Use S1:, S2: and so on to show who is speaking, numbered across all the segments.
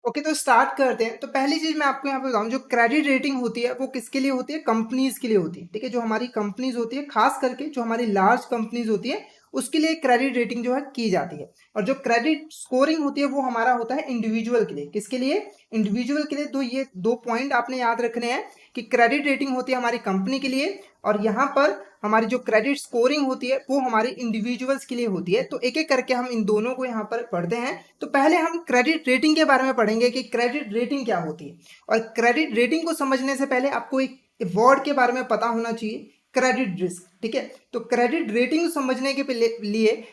S1: Okay, तो start करते हैं। तो पहली चीज मैं आपको यहाँ पे बताऊं, जो क्रेडिट रेटिंग होती है वो किसके लिए होती है? कंपनीज के लिए होती है। ठीक है, जो हमारी कंपनीज होती है, खास करके जो हमारी लार्ज कंपनीज होती है, उसके लिए क्रेडिट रेटिंग जो है की जाती है। और जो क्रेडिट स्कोरिंग होती है वो हमारा होता है इंडिविजुअल के लिए। किसके लिए? इंडिविजुअल के लिए। तो ये दो पॉइंट आपने याद रखने हैं कि क्रेडिट रेटिंग होती है हमारी कंपनी के लिए, और यहाँ पर हमारी जो क्रेडिट स्कोरिंग होती है वो हमारे इंडिविजुअल्स के लिए होती है। तो एक एक करके हम इन दोनों को यहाँ पर पढ़ते हैं। तो पहले हम क्रेडिट रेटिंग के बारे में पढ़ेंगे कि क्रेडिट रेटिंग क्या होती है। और क्रेडिट रेटिंग को समझने से पहले आपको एक वर्ड के बारे में पता होना चाहिए, क्रेडिट रिस्क। ठीक है, तो क्रेडिट रेटिंग समझने के लिए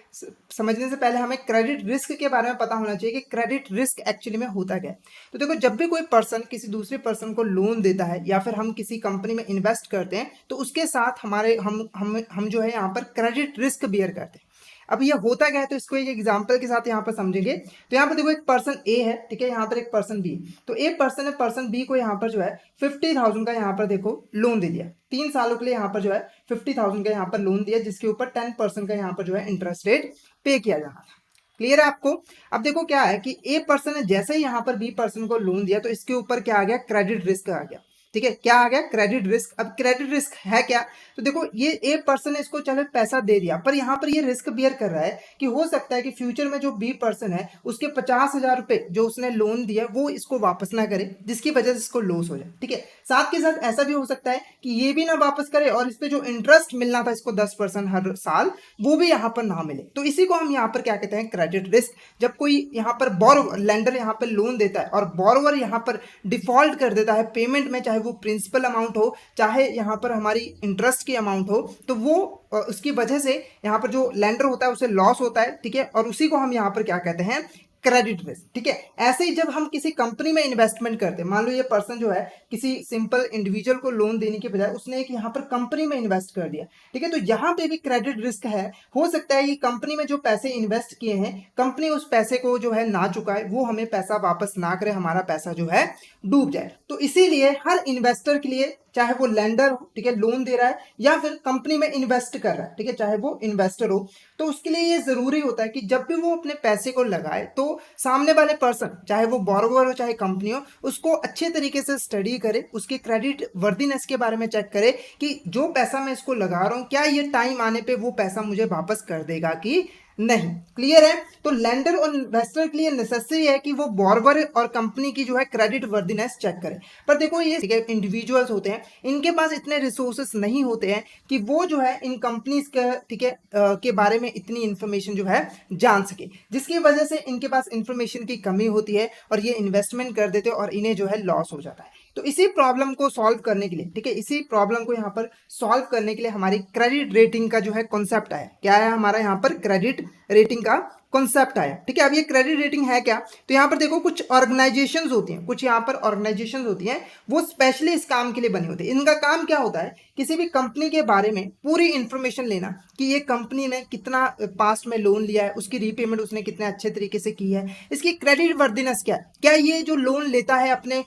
S1: समझने से पहले हमें क्रेडिट रिस्क के बारे में पता होना चाहिए कि क्रेडिट रिस्क एक्चुअली में होता क्या है। तो देखो, जब भी कोई पर्सन किसी दूसरे पर्सन को लोन देता है या फिर हम किसी कंपनी में इन्वेस्ट करते हैं, तो उसके साथ हमारे हम जो है यहाँ पर क्रेडिट रिस्क बियर करते हैं। अब ये होता क्या है, तो इसको एक एग्जांपल के साथ यहाँ पर समझेंगे। तो यहाँ पर देखो, एक पर्सन ए है, ठीक है, यहाँ पर एक पर्सन बी। तो एक पर्सन है, पर्सन बी को यहाँ पर जो है 50,000 का यहाँ पर देखो लोन दे दिया। 3 सालों के लिए यहाँ पर जो है 50,000 का यहाँ पर लोन दिया, जिसके ऊपर 10% का यहाँ पर जो है इंटरेस्ट रेट पे किया जाना था। क्लियर है आपको? अब देखो क्या है कि ए पर्सन ने जैसे ही यहाँ पर बी पर्सन को लोन दिया, तो इसके ऊपर क्या आ गया? क्रेडिट रिस्क आ गया। ठीक है, क्या आ गया? Credit risk. अब क्रेडिट रिस्क है क्या? तो देखो, ये ए पर्सन ने इसको चलो पैसा दे दिया, पर यहाँ पर ये रिस्क बियर कर रहा है कि हो सकता है कि फ्यूचर में जो बी पर्सन है उसके 50,000 रुपए जो उसने लोन दिया वो इसको वापस ना करे, जिसकी वजह से इसको लॉस हो जाए। ठीक है, साथ के साथ ऐसा भी हो सकता है कि ये भी ना वापस करे और इस पे जो इंटरेस्ट मिलना था इसको 10% हर साल, वो भी यहाँ पर ना मिले। तो इसी को हम यहाँ पर क्या कहते हैं? Credit risk. जब कोई यहाँ पर बोरोवर, लेंडर यहाँ पर लोन देता है और बोरोवर यहाँ पर डिफॉल्ट कर देता है पेमेंट में, चाहे वो प्रिंसिपल अमाउंट हो चाहे यहाँ पर हमारी इंटरेस्ट की अमाउंट हो, तो वो उसकी वजह से यहाँ पर जो लेंडर होता है उसे लॉस होता है। ठीक है, और उसी को हम यहाँ पर क्या कहते हैं? Credit risk. ठीक है, ऐसे ही जब हम किसी कंपनी में इन्वेस्टमेंट करते हैं, मान लो ये पर्सन जो है किसी सिंपल इंडिविजुअल को लोन देने के बजाय उसने एक यहाँ पर कंपनी में इन्वेस्ट कर दिया। ठीक है, तो यहाँ पे भी क्रेडिट रिस्क है। हो सकता है ये कंपनी में जो पैसे इन्वेस्ट किए हैं, कंपनी उस पैसे को जो है ना चुकाए, वो हमें पैसा वापस ना करे, हमारा पैसा जो है डूब जाए। तो इसीलिए हर इन्वेस्टर के लिए, चाहे वो लेंडर हो, ठीक है, लोन दे रहा है, या फिर कंपनी में इन्वेस्ट कर रहा है, ठीक है, चाहे वो इन्वेस्टर हो, तो उसके लिए ये जरूरी होता है कि जब भी वो अपने पैसे को लगाए तो सामने वाले पर्सन, चाहे वो बोरोवर हो चाहे कंपनी हो, उसको अच्छे तरीके से स्टडी करे, उसके क्रेडिट वर्दीनेस के बारे में चेक करे कि जो पैसा मैं इसको लगा रहा हूँ, क्या ये टाइम आने पे वो पैसा मुझे वापस कर देगा कि नहीं। क्लियर है? तो लेंडर और इन्वेस्टर के लिए नेसेसरी है कि वो बोरोवर और कंपनी की जो है क्रेडिट वर्दीनेस चेक करें। पर देखो, ये इंडिविजुअल्स होते हैं, इनके पास इतने रिसोर्सेस नहीं होते हैं कि वो जो है इन कंपनीज के, ठीक है, के बारे में इतनी इंफॉर्मेशन जो है जान सके, जिसकी वजह से इनके पास इंफॉर्मेशन की कमी होती है और ये इन्वेस्टमेंट कर देते हैं और इन्हें जो है लॉस हो जाता है। तो इसी प्रॉब्लम को सॉल्व करने के लिए, ठीक है, इसी प्रॉब्लम को यहाँ पर सॉल्व करने के लिए हमारी क्रेडिट रेटिंग का जो है कॉन्सेप्ट आया। क्या है हमारा यहाँ पर? क्रेडिट रेटिंग का कॉन्सेप्ट आया। ठीक है, अब ये क्रेडिट रेटिंग है क्या? तो यहाँ पर देखो, कुछ ऑर्गेनाइजेशंस होती हैं, कुछ यहाँ पर ऑर्गेनाइजेशंस होती हैं, वो स्पेशली इस काम के लिए बनी होती है। इनका काम क्या होता है? किसी भी कंपनी के बारे में पूरी इंफॉर्मेशन लेना कि ये कंपनी ने कितना पास्ट में लोन लिया है, उसकी रीपेमेंट उसने कितने अच्छे तरीके से की है, इसकी क्रेडिट वर्दीनेस क्या है, क्या ये जो लोन लेता है अपने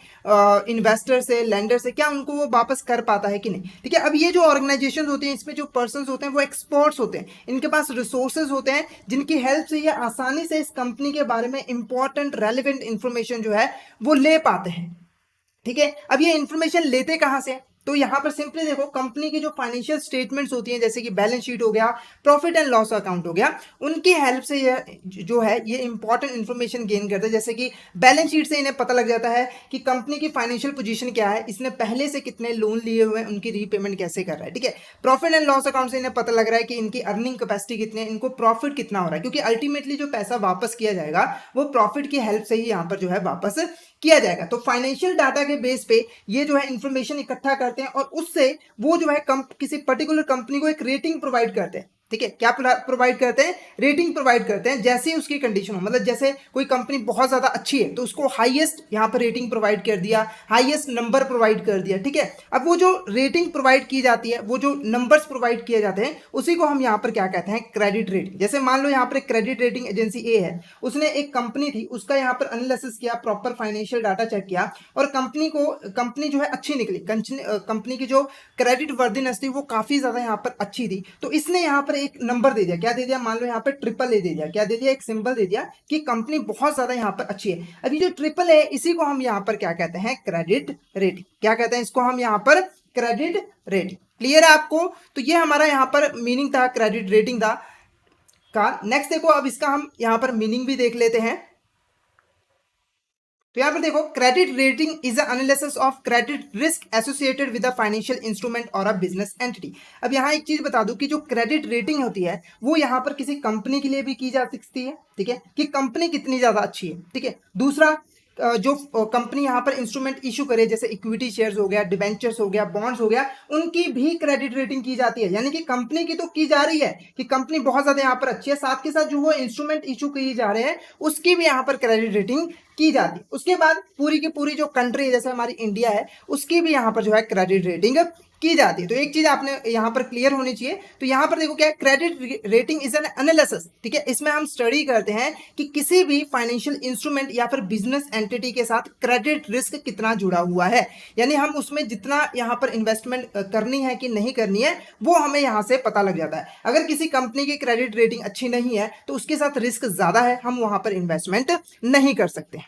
S1: इन्वेस्टर से, लेंडर से, क्या उनको वो वापस कर पाता है कि नहीं। ठीक है, अब ये जो ऑर्गेनाइजेशन होती हैं, इसमें जो पर्सन होते हैं वो एक्सपर्ट्स होते हैं, इनके पास रिसोर्सेज होते हैं, जिनकी हेल्प से ये आसानी से इस कंपनी के बारे में इंपॉर्टेंट रेलिवेंट इंफॉर्मेशन जो है वो ले पाते हैं। ठीक है, अब ये इंफॉर्मेशन लेते कहां से? तो यहां पर सिंपली देखो, कंपनी की जो फाइनेंशियल स्टेटमेंट्स होती हैं, जैसे कि बैलेंस शीट हो गया, प्रॉफिट एंड लॉस अकाउंट हो गया, उनकी हेल्प से ये जो है ये इंपॉर्टेंट इंफॉर्मेशन गेन करते हैं। जैसे कि बैलेंस शीट से इन्हें पता लग जाता है कि कंपनी की फाइनेंशियल पोजीशन क्या है, इसने पहले से कितने लोन लिए हुए हैं, उनकी रीपेमेंट कैसे कर रहा है। ठीक है, प्रॉफिट एंड लॉस अकाउंट से इन्हें पता लग रहा है कि इनकी अर्निंग कैपेसिटी कितनी है, इनको प्रॉफिट कितना हो रहा है, क्योंकि अल्टीमेटली जो पैसा वापस किया जाएगा वो प्रॉफिट की हेल्प से ही यहाँ पर जो है वापस किया जाएगा। तो फाइनेंशियल डाटा के बेस पे ये जो है इंफॉर्मेशन इकट्ठा करते हैं और उससे वो जो है किसी पर्टिकुलर कंपनी को एक रेटिंग प्रोवाइड करते हैं। ठीक है, क्या प्रोवाइड करते हैं? रेटिंग प्रोवाइड करते हैं, जैसे ही उसकी कंडीशन हो। मतलब जैसे कोई कंपनी बहुत ज्यादा अच्छी है तो उसको हाईएस्ट यहाँ पर रेटिंग प्रोवाइड कर दिया, हाईएस्ट नंबर प्रोवाइड कर दिया। ठीक है, अब वो जो रेटिंग प्रोवाइड की जाती है, वो जो नंबर्स प्रोवाइड किए जाते हैं, उसी को हम यहाँ पर क्या कहते हैं? Credit rating. जैसे मान लो यहाँ पर एक क्रेडिट रेटिंग एजेंसी ए है, उसने एक कंपनी थी, उसका यहाँ पर एनालिसिस किया, प्रॉपर फाइनेंशियल डाटा चेक किया और कंपनी जो है अच्छी निकली, कंपनी की जो क्रेडिट वर्दीनेस थी वो काफी ज्यादा यहाँ पर अच्छी थी। तो इसने यहाँ पर एक नंबर दे दिया, क्या दे दिया, मान लो यहाँ पर ट्रिपल ए दे दिया, क्या दे दिया, एक सिंबल दे दिया कि कंपनी बहुत ज्यादा यहाँ पर अच्छी है। अभी जो ट्रिपल है इसी को हम यहाँ पर क्या कहते हैं, क्रेडिट रेटिंग। क्या कहते हैं इसको हम यहाँ पर, क्रेडिट रेटिंग। क्लियर है आपको? तो ये हमारा यहाँ पर मीनिंग था, क्रेडिट रेटिंग था का। नेक्स्ट देखो, अब इसका हम यहाँ पर मीनिंग भी देख लेते हैं। तो यहाँ पर देखो, credit rating is analysis of credit risk associated with a financial instrument और अ बिजनेस एंटिटी। अब यहाँ एक चीज बता दूं कि जो क्रेडिट रेटिंग होती है वो यहाँ पर किसी कंपनी के लिए भी की जा सकती है, ठीक है, कि कंपनी कितनी ज्यादा अच्छी है, ठीक है। दूसरा, जो कंपनी यहाँ पर इंस्ट्रूमेंट इशू करे, जैसे इक्विटी शेयर्स हो गया, डिबेंचर्स हो गया, बॉन्ड्स हो गया, उनकी भी क्रेडिट रेटिंग की जाती है। यानी कि कंपनी की तो की जा रही है कि कंपनी बहुत ज्यादा यहाँ पर अच्छी है, साथ के साथ जो वो इंस्ट्रूमेंट इशू किए जा रहे हैं उसकी भी यहाँ पर क्रेडिट रेटिंग की जाती है। उसके बाद पूरी की पूरी जो कंट्री है, जैसे हमारी इंडिया है, उसकी भी यहाँ पर जो है क्रेडिट रेटिंग की जाती है। तो एक चीज आपने यहाँ पर क्लियर होनी चाहिए। तो यहाँ पर देखो क्या है, credit rating is an analysis, ठीक है। इसमें हम स्टडी करते हैं कि किसी भी फाइनेंशियल इंस्ट्रूमेंट या फिर बिजनेस एंटिटी के साथ क्रेडिट रिस्क कितना जुड़ा हुआ है, यानी हम उसमें जितना यहाँ पर इन्वेस्टमेंट करनी है कि नहीं करनी है वो हमें यहाँ से पता लग जाता है। अगर किसी कंपनी की क्रेडिट रेटिंग अच्छी नहीं है तो उसके साथ रिस्क ज्यादा है, हम वहां पर इन्वेस्टमेंट नहीं कर सकते।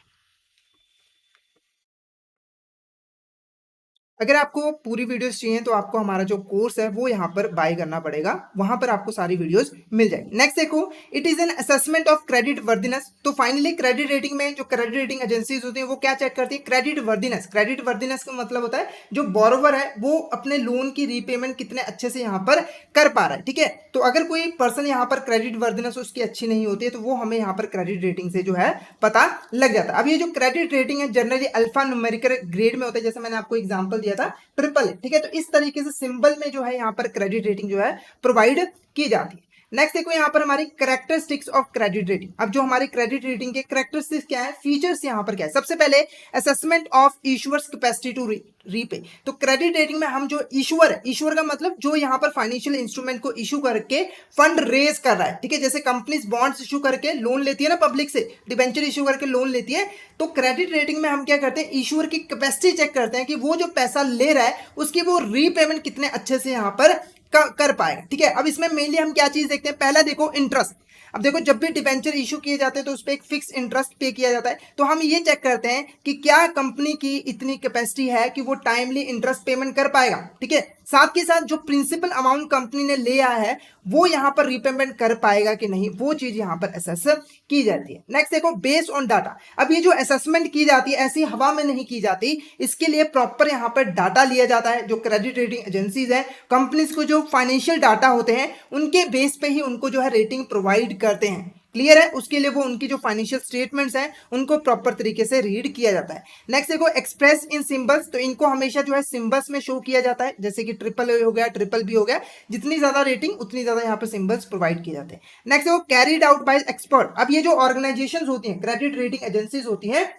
S1: अगर आपको पूरी वीडियोस चाहिए तो आपको हमारा जो कोर्स है वो यहाँ पर बाय करना पड़ेगा, वहां पर आपको सारी वीडियोस मिल जाएगी। नेक्स्ट देखो, it is an assessment of credit worthiness. तो फाइनली क्रेडिट रेटिंग में जो क्रेडिट रेटिंग एजेंसीज होती है वो क्या चेक करती है, क्रेडिट वर्दीनेस। क्रेडिट वर्दीनेस का मतलब होता है जो बोरोवर है वो अपने लोन की रीपेमेंट कितने अच्छे से यहाँ पर कर पा रहा है, ठीक है। तो अगर कोई पर्सन यहाँ पर क्रेडिट वर्दीनेस उसकी अच्छी नहीं होती है तो वो हमें यहाँ पर क्रेडिट रेटिंग से जो है पता लग जाता है। अब ये जो क्रेडिट रेटिंग है जनरली अल्फा न्यूमेरिकल ग्रेड में होता है, जैसे मैंने आपको एग्जांपल दिया था ट्रिपल, ठीक है। तो इस तरीके से सिंबल में जो है यहाँ पर क्रेडिट रेटिंग जो है प्रोवाइड की जाती है। नेक्स्ट देखो यहाँ पर हमारी कैरेक्टरिस्टिक्स ऑफ क्रेडिट रेटिंग। अब जो हमारी क्रेडिट रेटिंग के कैरेक्टरिस्टिक्स क्या है, फीचर्स यहाँ पर क्या है, सबसे पहले assessment of issuer's capacity to repay. तो क्रेडिट रेटिंग में हम जो इशूअर है, इशूअर का मतलब जो यहाँ पर फाइनेंशियल इंस्ट्रूमेंट को इशू करके फंड रेज कर रहा है, ठीक है। जैसे कंपनीज बॉन्ड्स इशू करके लोन लेती है ना पब्लिक से, डिबेंचर इशू करके लोन लेती है, तो क्रेडिट रेटिंग में हम क्या करते हैं, इशूअर की कैपेसिटी चेक करते हैं कि वो जो पैसा ले रहा है उसकी वो रीपेमेंट कितने अच्छे से यहाँ पर कर पाएगा, ठीक है। अब इसमें मेनली हम क्या चीज देखते हैं, पहला देखो इंटरेस्ट। अब देखो जब भी डिबेंचर इशू किए जाते हैं तो उस पर एक फिक्स इंटरेस्ट पे किया जाता है, तो हम ये चेक करते हैं कि क्या कंपनी की इतनी कैपेसिटी है कि वो टाइमली इंटरेस्ट पेमेंट कर पाएगा, ठीक है। साथ के साथ जो प्रिंसिपल अमाउंट कंपनी ने ले आया है वो यहाँ पर रीपेमेंट कर पाएगा कि नहीं, वो चीज यहाँ पर असेस की जाती है। नेक्स्ट देखो, बेस्ड ऑन डाटा। अब ये जो असेसमेंट की जाती है ऐसी हवा में नहीं की जाती, इसके लिए प्रॉपर यहाँ पर डाटा लिया जाता है। जो क्रेडिट रेटिंग एजेंसीज है, कंपनीज को जो फाइनेंशियल डाटा होते हैं उनके बेस पे ही उनको जो है रेटिंग प्रोवाइड करते हैं। क्लियर है? उसके लिए वो उनकी जो फाइनेंशियल स्टेटमेंट्स हैं उनको प्रॉपर तरीके से रीड किया जाता है। नेक्स्ट देखो, एक्सप्रेस इन सिंबल्स। तो इनको हमेशा जो है सिंबल्स में शो किया जाता है, जैसे कि ट्रिपल ए हो गया, ट्रिपल बी हो गया, जितनी ज्यादा रेटिंग उतनी ज्यादा यहाँ पर सिंबल्स प्रोवाइड किए जाते हैं। नेक्स्ट देखो, कैरीड आउट बाय एक्सपर्ट। अब ये जो ऑर्गेनाइजेशन होती हैं, क्रेडिट रेटिंग एजेंसीज होती हैं,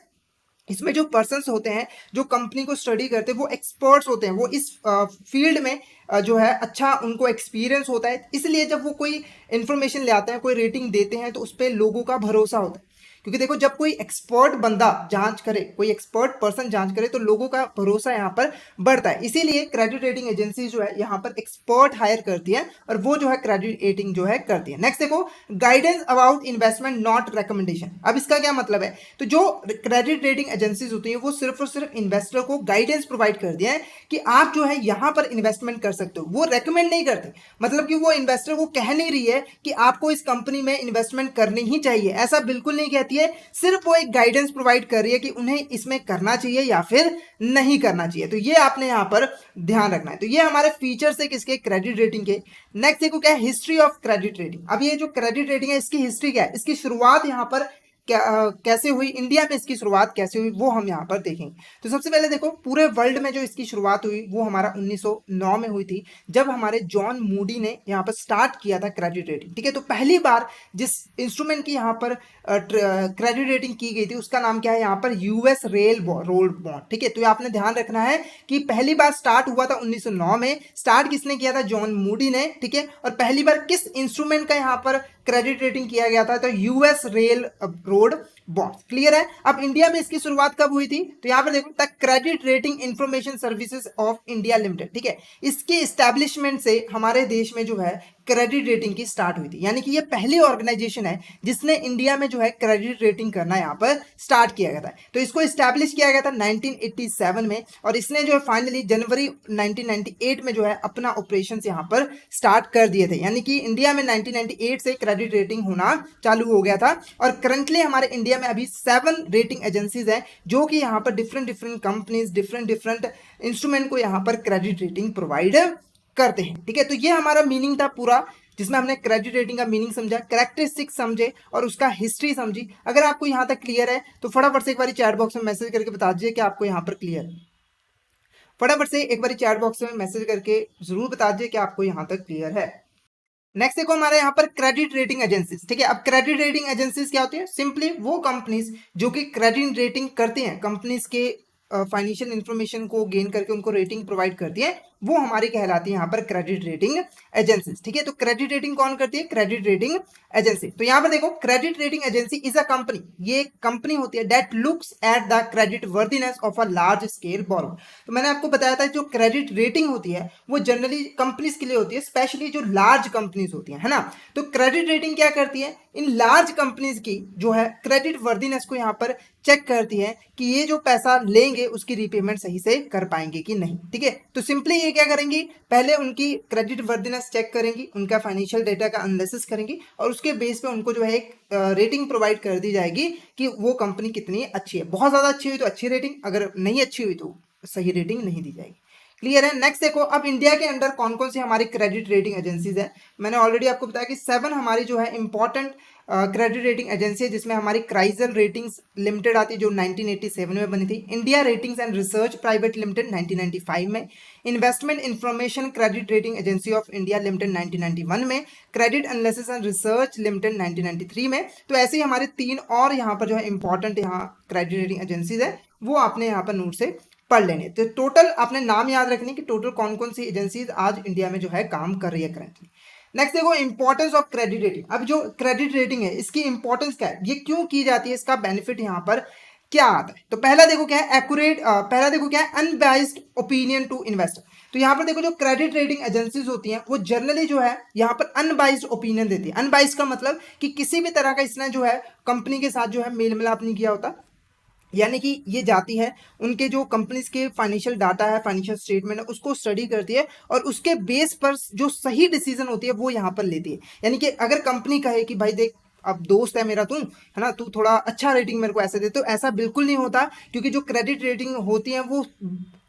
S1: इसमें जो पर्सन्स होते हैं जो कंपनी को स्टडी करते हैं वो एक्सपर्ट्स होते हैं, वो इस फील्ड में जो है अच्छा उनको एक्सपीरियंस होता है। इसलिए जब वो कोई इन्फॉर्मेशन ले आते हैं, कोई रेटिंग देते हैं, तो उस पर लोगों का भरोसा होता है। क्योंकि देखो जब कोई एक्सपर्ट बंदा जांच करे, कोई एक्सपर्ट पर्सन जांच करे, तो लोगों का भरोसा यहाँ पर बढ़ता है। इसीलिए क्रेडिट रेटिंग एजेंसी जो है यहाँ पर एक्सपर्ट हायर करती है और वो जो है क्रेडिट रेटिंग जो है करती है। नेक्स्ट देखो, guidance about investment not recommendation. अब इसका क्या मतलब है, तो जो क्रेडिट रेटिंग एजेंसीज होती है वो सिर्फ और सिर्फ इन्वेस्टर को गाइडेंस प्रोवाइड कर दिया है कि आप जो है यहाँ पर इन्वेस्टमेंट कर सकते हो, वो रेकमेंड नहीं करते। मतलब कि वो इन्वेस्टर को कह नहीं रही है कि आपको इस कंपनी में इन्वेस्टमेंट करनी ही चाहिए, ऐसा बिल्कुल नहीं कहती है। सिर्फ वो एक गाइडेंस प्रोवाइड कर रही है कि उन्हें इसमें करना चाहिए या फिर नहीं करना चाहिए। तो ये आपने यहाँ पर ध्यान रखना है। तो ये हमारे फीचर्स है किसके, क्रेडिट रेटिंग के। नेक्स्ट देखो क्या है, हिस्ट्री ऑफ क्रेडिट रेटिंग। अब ये जो क्रेडिट रेटिंग है इसकी हिस्ट्री क्या है, इसकी शुरुआत यहाँ पर कैसे हुई, इंडिया में इसकी शुरुआत कैसे हुई, वो हम यहाँ पर देखेंगे। तो सबसे पहले देखो, पूरे वर्ल्ड में जो इसकी शुरुआत हुई वो हमारा 1909 में हुई थी, जब हमारे जॉन मूडी ने यहाँ पर स्टार्ट किया था क्रेडिट रेटिंग, ठीक है। तो पहली बार जिस इंस्ट्रूमेंट की यहाँ पर क्रेडिट रेटिंग की गई थी उसका नाम क्या है, यहाँ पर यूएस रेल रोड बॉन्ड, ठीक है। तो ये आपने ध्यान रखना है कि पहली बार स्टार्ट हुआ था 1909 में। स्टार्ट किसने किया था, जॉन मूडी ने, ठीक है। और पहली बार किस इंस्ट्रूमेंट का यहाँ पर क्रेडिट रेटिंग किया गया था, तो US rail road bond. Clear है? अब इंडिया में इसकी शुरुआत कब हुई थी, तो यहां पर देखो, the credit rating information services of India limited, ठीक है। इसके एस्टैब्लिशमेंट से हमारे देश में जो है क्रेडिट रेटिंग की स्टार्ट हुई थी। यानी कि ये पहली ऑर्गेनाइजेशन है जिसने इंडिया में जो है क्रेडिट रेटिंग करना यहाँ पर स्टार्ट किया गया था। तो इसको स्टैब्लिश किया गया था 1987 में, और इसने जो है फाइनली जनवरी 1998 में जो है अपना ऑपरेशन यहाँ पर स्टार्ट कर दिए थे। यानी कि इंडिया में 1998 से क्रेडिट रेटिंग होना चालू हो गया था, और करंटली हमारे इंडिया में अभी 7 रेटिंग एजेंसीज हैं जो कि यहाँ पर डिफरेंट कंपनीज डिफरेंट इंस्ट्रूमेंट को यहाँ पर क्रेडिट रेटिंग प्रोवाइड करते हैं। ठीक है, तो ये हमारा मीनिंग था पूरा, जिसमें हमने क्रेडिट रेटिंग का मीनिंग समझा, कैरेक्टरिस्टिक्स समझे और उसका हिस्ट्री समझी। अगर आपको यहाँ तक क्लियर है तो फटाफट से एक बार चैट बॉक्स में मैसेज करके बता दीजिए कि आपको यहाँ पर क्लियर है। फटाफट से एक बार चैट बॉक्स में मैसेज करके जरूर बता दीजिए कि आपको यहाँ तक क्लियर है। नेक्स्ट देखो हमारे यहाँ पर क्रेडिट रेटिंग एजेंसीज। ठीक है, अब क्रेडिट रेटिंग एजेंसीज क्या होती है? सिंपली वो कंपनीज जो कि क्रेडिट रेटिंग करते हैं, कंपनीज के फाइनेंशियल इंफॉर्मेशन को गेन करके उनको रेटिंग प्रोवाइड करती है, वो हमारी कहलाती है यहाँ पर क्रेडिट रेटिंग एजेंसीज। ठीक है, तो क्रेडिट रेटिंग कौन करती है? Credit rating agency. तो यहाँ पर देखो credit rating agency is a company, ये कंपनी होती है that looks at the credit worthiness of a large scale borrower. तो मैंने आपको बताया था जो क्रेडिट रेटिंग होती है वो जनरली कंपनीज के लिए होती है, स्पेशली जो लार्ज कंपनीज होती है ना। तो क्रेडिट रेटिंग क्या करती है? इन लार्ज कंपनीज की जो है क्रेडिट वर्दीनेस को यहाँ पर चेक करती है कि ये जो पैसा लेंगे उसकी रीपेमेंट सही से कर पाएंगे कि नहीं। ठीक है, तो सिंपली ये क्या करेंगी? पहले उनकी क्रेडिट वर्दीनेस चेक करेंगी, उनका फाइनेंशियल डेटा का एनालिसिस करेंगी, और उसके बेस पे उनको जो है एक रेटिंग प्रोवाइड कर दी जाएगी कि वो कंपनी कितनी अच्छी है। बहुत ज़्यादा अच्छी हुई तो अच्छी रेटिंग, अगर नहीं अच्छी हुई तो सही रेटिंग नहीं दी जाएगी। क्लियर है? नेक्स्ट देखो अब इंडिया के अंदर कौन कौन सी हमारी क्रेडिट रेटिंग एजेंसीज है। मैंने ऑलरेडी आपको बताया कि 7 हमारी जो है इंपॉर्टेंट क्रेडिट रेटिंग एजेंसी है, जिसमें हमारी क्राइजल रेटिंग्स लिमिटेड आती है जो 1987 में बनी थी, India ratings and research private limited 1995 में, investment information credit rating agency of India limited 1991 में, credit analysis and research limited 1993 में। तो ऐसे ही हमारे 3 और यहाँ पर जो है इंपॉर्टेंट यहाँ क्रेडिट रेटिंग एजेंसीज है, वो आपने यहाँ पर नोट से पढ़ लेने। तो टोटल आपने नाम याद रखने कि टोटल कौन कौन सी एजेंसीज आज इंडिया में जो है काम कर रही है करंटली। नेक्स्ट देखो इंपॉर्टेंस ऑफ क्रेडिट रेटिंग। अब जो क्रेडिट रेटिंग है इसकी इंपॉर्टेंस क्या है, ये क्यों की जाती है, इसका बेनिफिट यहाँ पर क्या आता है? तो पहला देखो क्या है? एक्यूरेट, पहला देखो क्या है? Unbiased opinion to investor. तो यहाँ पर देखो जो क्रेडिट रेटिंग एजेंसीज होती हैं वो जनरली जो है यहाँ पर अनबाइस्ड ओपिनियन देती है। अनबाइस्ड का मतलब कि किसी भी तरह का इसने जो है कंपनी के साथ जो है मेल मिलाप नहीं किया होता, यानी कि ये जाती है उनके जो कंपनीज के फाइनेंशियल डाटा है, फाइनेंशियल स्टेटमेंट है, उसको स्टडी करती है और उसके बेस पर जो सही डिसीजन होती है वो यहाँ पर लेती है। यानी कि अगर कंपनी कहे कि भाई देख अब दोस्त है मेरा तू, है ना, तू थोड़ा अच्छा रेटिंग मेरे को ऐसे दे, तो ऐसा बिल्कुल नहीं होता, क्योंकि जो क्रेडिट रेटिंग होती है वो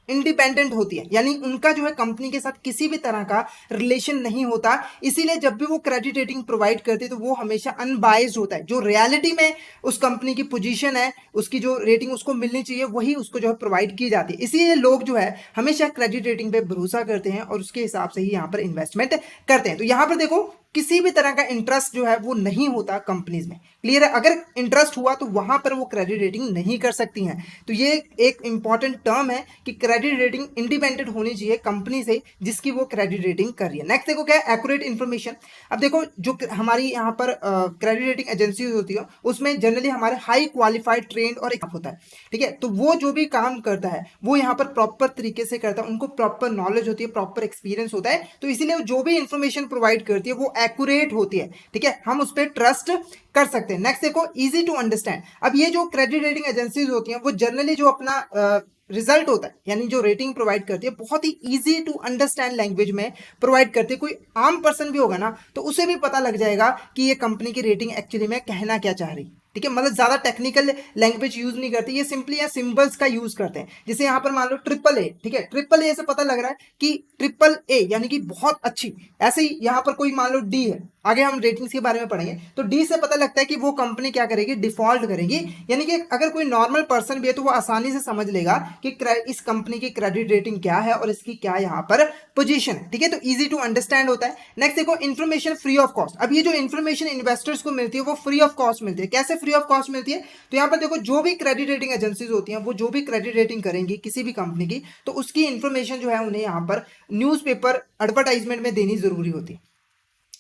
S1: इंडिपेंडेंट होती है, यानी उनका जो है कंपनी के साथ किसी भी तरह का रिलेशन नहीं होता। इसीलिए जब भी वो क्रेडिट रेटिंग प्रोवाइड करते हैं तो वो हमेशा अनबाइज्ड होता है। जो रियलिटी में उस कंपनी की पोजीशन है, उसकी जो रेटिंग उसको मिलनी चाहिए वही उसको जो है प्रोवाइड की जाती है। इसीलिए लोग जो है हमेशा क्रेडिट रेटिंग पे भरोसा करते हैं और उसके हिसाब से ही यहाँ पर इन्वेस्टमेंट करते हैं। तो यहाँ पर देखो किसी भी तरह का इंटरेस्ट जो है वो नहीं होता कंपनीज में। क्लियर है? अगर इंटरेस्ट हुआ तो वहां पर वो क्रेडिट रेटिंग नहीं कर सकती हैं। तो ये एक इंपॉर्टेंट टर्म है कि क्रेडिट रेटिंग इंडिपेंडेंट होनी चाहिए कंपनी से जिसकी वो क्रेडिट रेटिंग कर रही है। नेक्स्ट देखो क्या है? Accurate information. अब देखो जो हमारी यहाँ पर क्रेडिट रेटिंग एजेंसी होती है उसमें जनरली हमारे हाई क्वालिफाइड ट्रेंड और एक होता है। ठीक है, तो वो जो भी काम करता है वो यहाँ पर प्रॉपर तरीके से करता है, उनको प्रॉपर नॉलेज होती है, प्रॉपर एक्सपीरियंस होता है, तो इसीलिए जो भी इंफॉर्मेशन प्रोवाइड करती है वो एक्यूरेट होती है। ठीक है, हम उस पर ट्रस्ट कर सकते हैं। नेक्स्ट देखो इजी टू अंडरस्टैंड। अब ये जो क्रेडिट रेटिंग एजेंसीज होती हैं वो जनरली जो अपना रिजल्ट होता है, यानी जो रेटिंग प्रोवाइड करती है बहुत ही इजी टू अंडरस्टैंड लैंग्वेज में प्रोवाइड करती है। कोई आम पर्सन भी होगा ना तो उसे भी पता लग जाएगा कि ये कंपनी की रेटिंग एक्चुअली में कहना क्या चाह रही। ठीक है, मतलब ज्यादा टेक्निकल लैंग्वेज यूज नहीं करती, ये सिंपली या सिंबल्स का यूज करते हैं। जैसे यहाँ पर मान लो ट्रिपल ए, ठीक है, ट्रिपल ए से पता लग रहा है कि ट्रिपल ए यानी कि बहुत अच्छी। ऐसे ही यहाँ पर कोई मान लो डी है, आगे हम रेटिंग्स के बारे में पढ़ेंगे, तो डी से पता लगता है कि वो कंपनी क्या करेगी, डिफॉल्ट करेगी। यानी कि अगर कोई नॉर्मल पर्सन भी है तो वो आसानी से समझ लेगा कि इस कंपनी की क्रेडिट रेटिंग क्या है और इसकी क्या यहाँ पर पोजीशन है। ठीक है, तो इजी टू अंडरस्टैंड होता है। नेक्स्ट देखो इन्फॉर्मेशन फ्री ऑफ कॉस्ट। अब ये जो इन्फॉर्मेशन इन्वेस्टर्स को मिलती है वो फ्री ऑफ कॉस्ट मिलती है। कैसे फ्री ऑफ कॉस्ट मिलती है? तो यहाँ पर देखो जो भी क्रेडिट रेटिंग एजेंसीज होती हैं वो जो भी क्रेडिट रेटिंग करेंगी किसी भी कंपनी की, तो उसकी इन्फॉर्मेशन जो है उन्हें यहाँ पर न्यूज़पेपर एडवर्टाइजमेंट में देनी जरूरी होती है।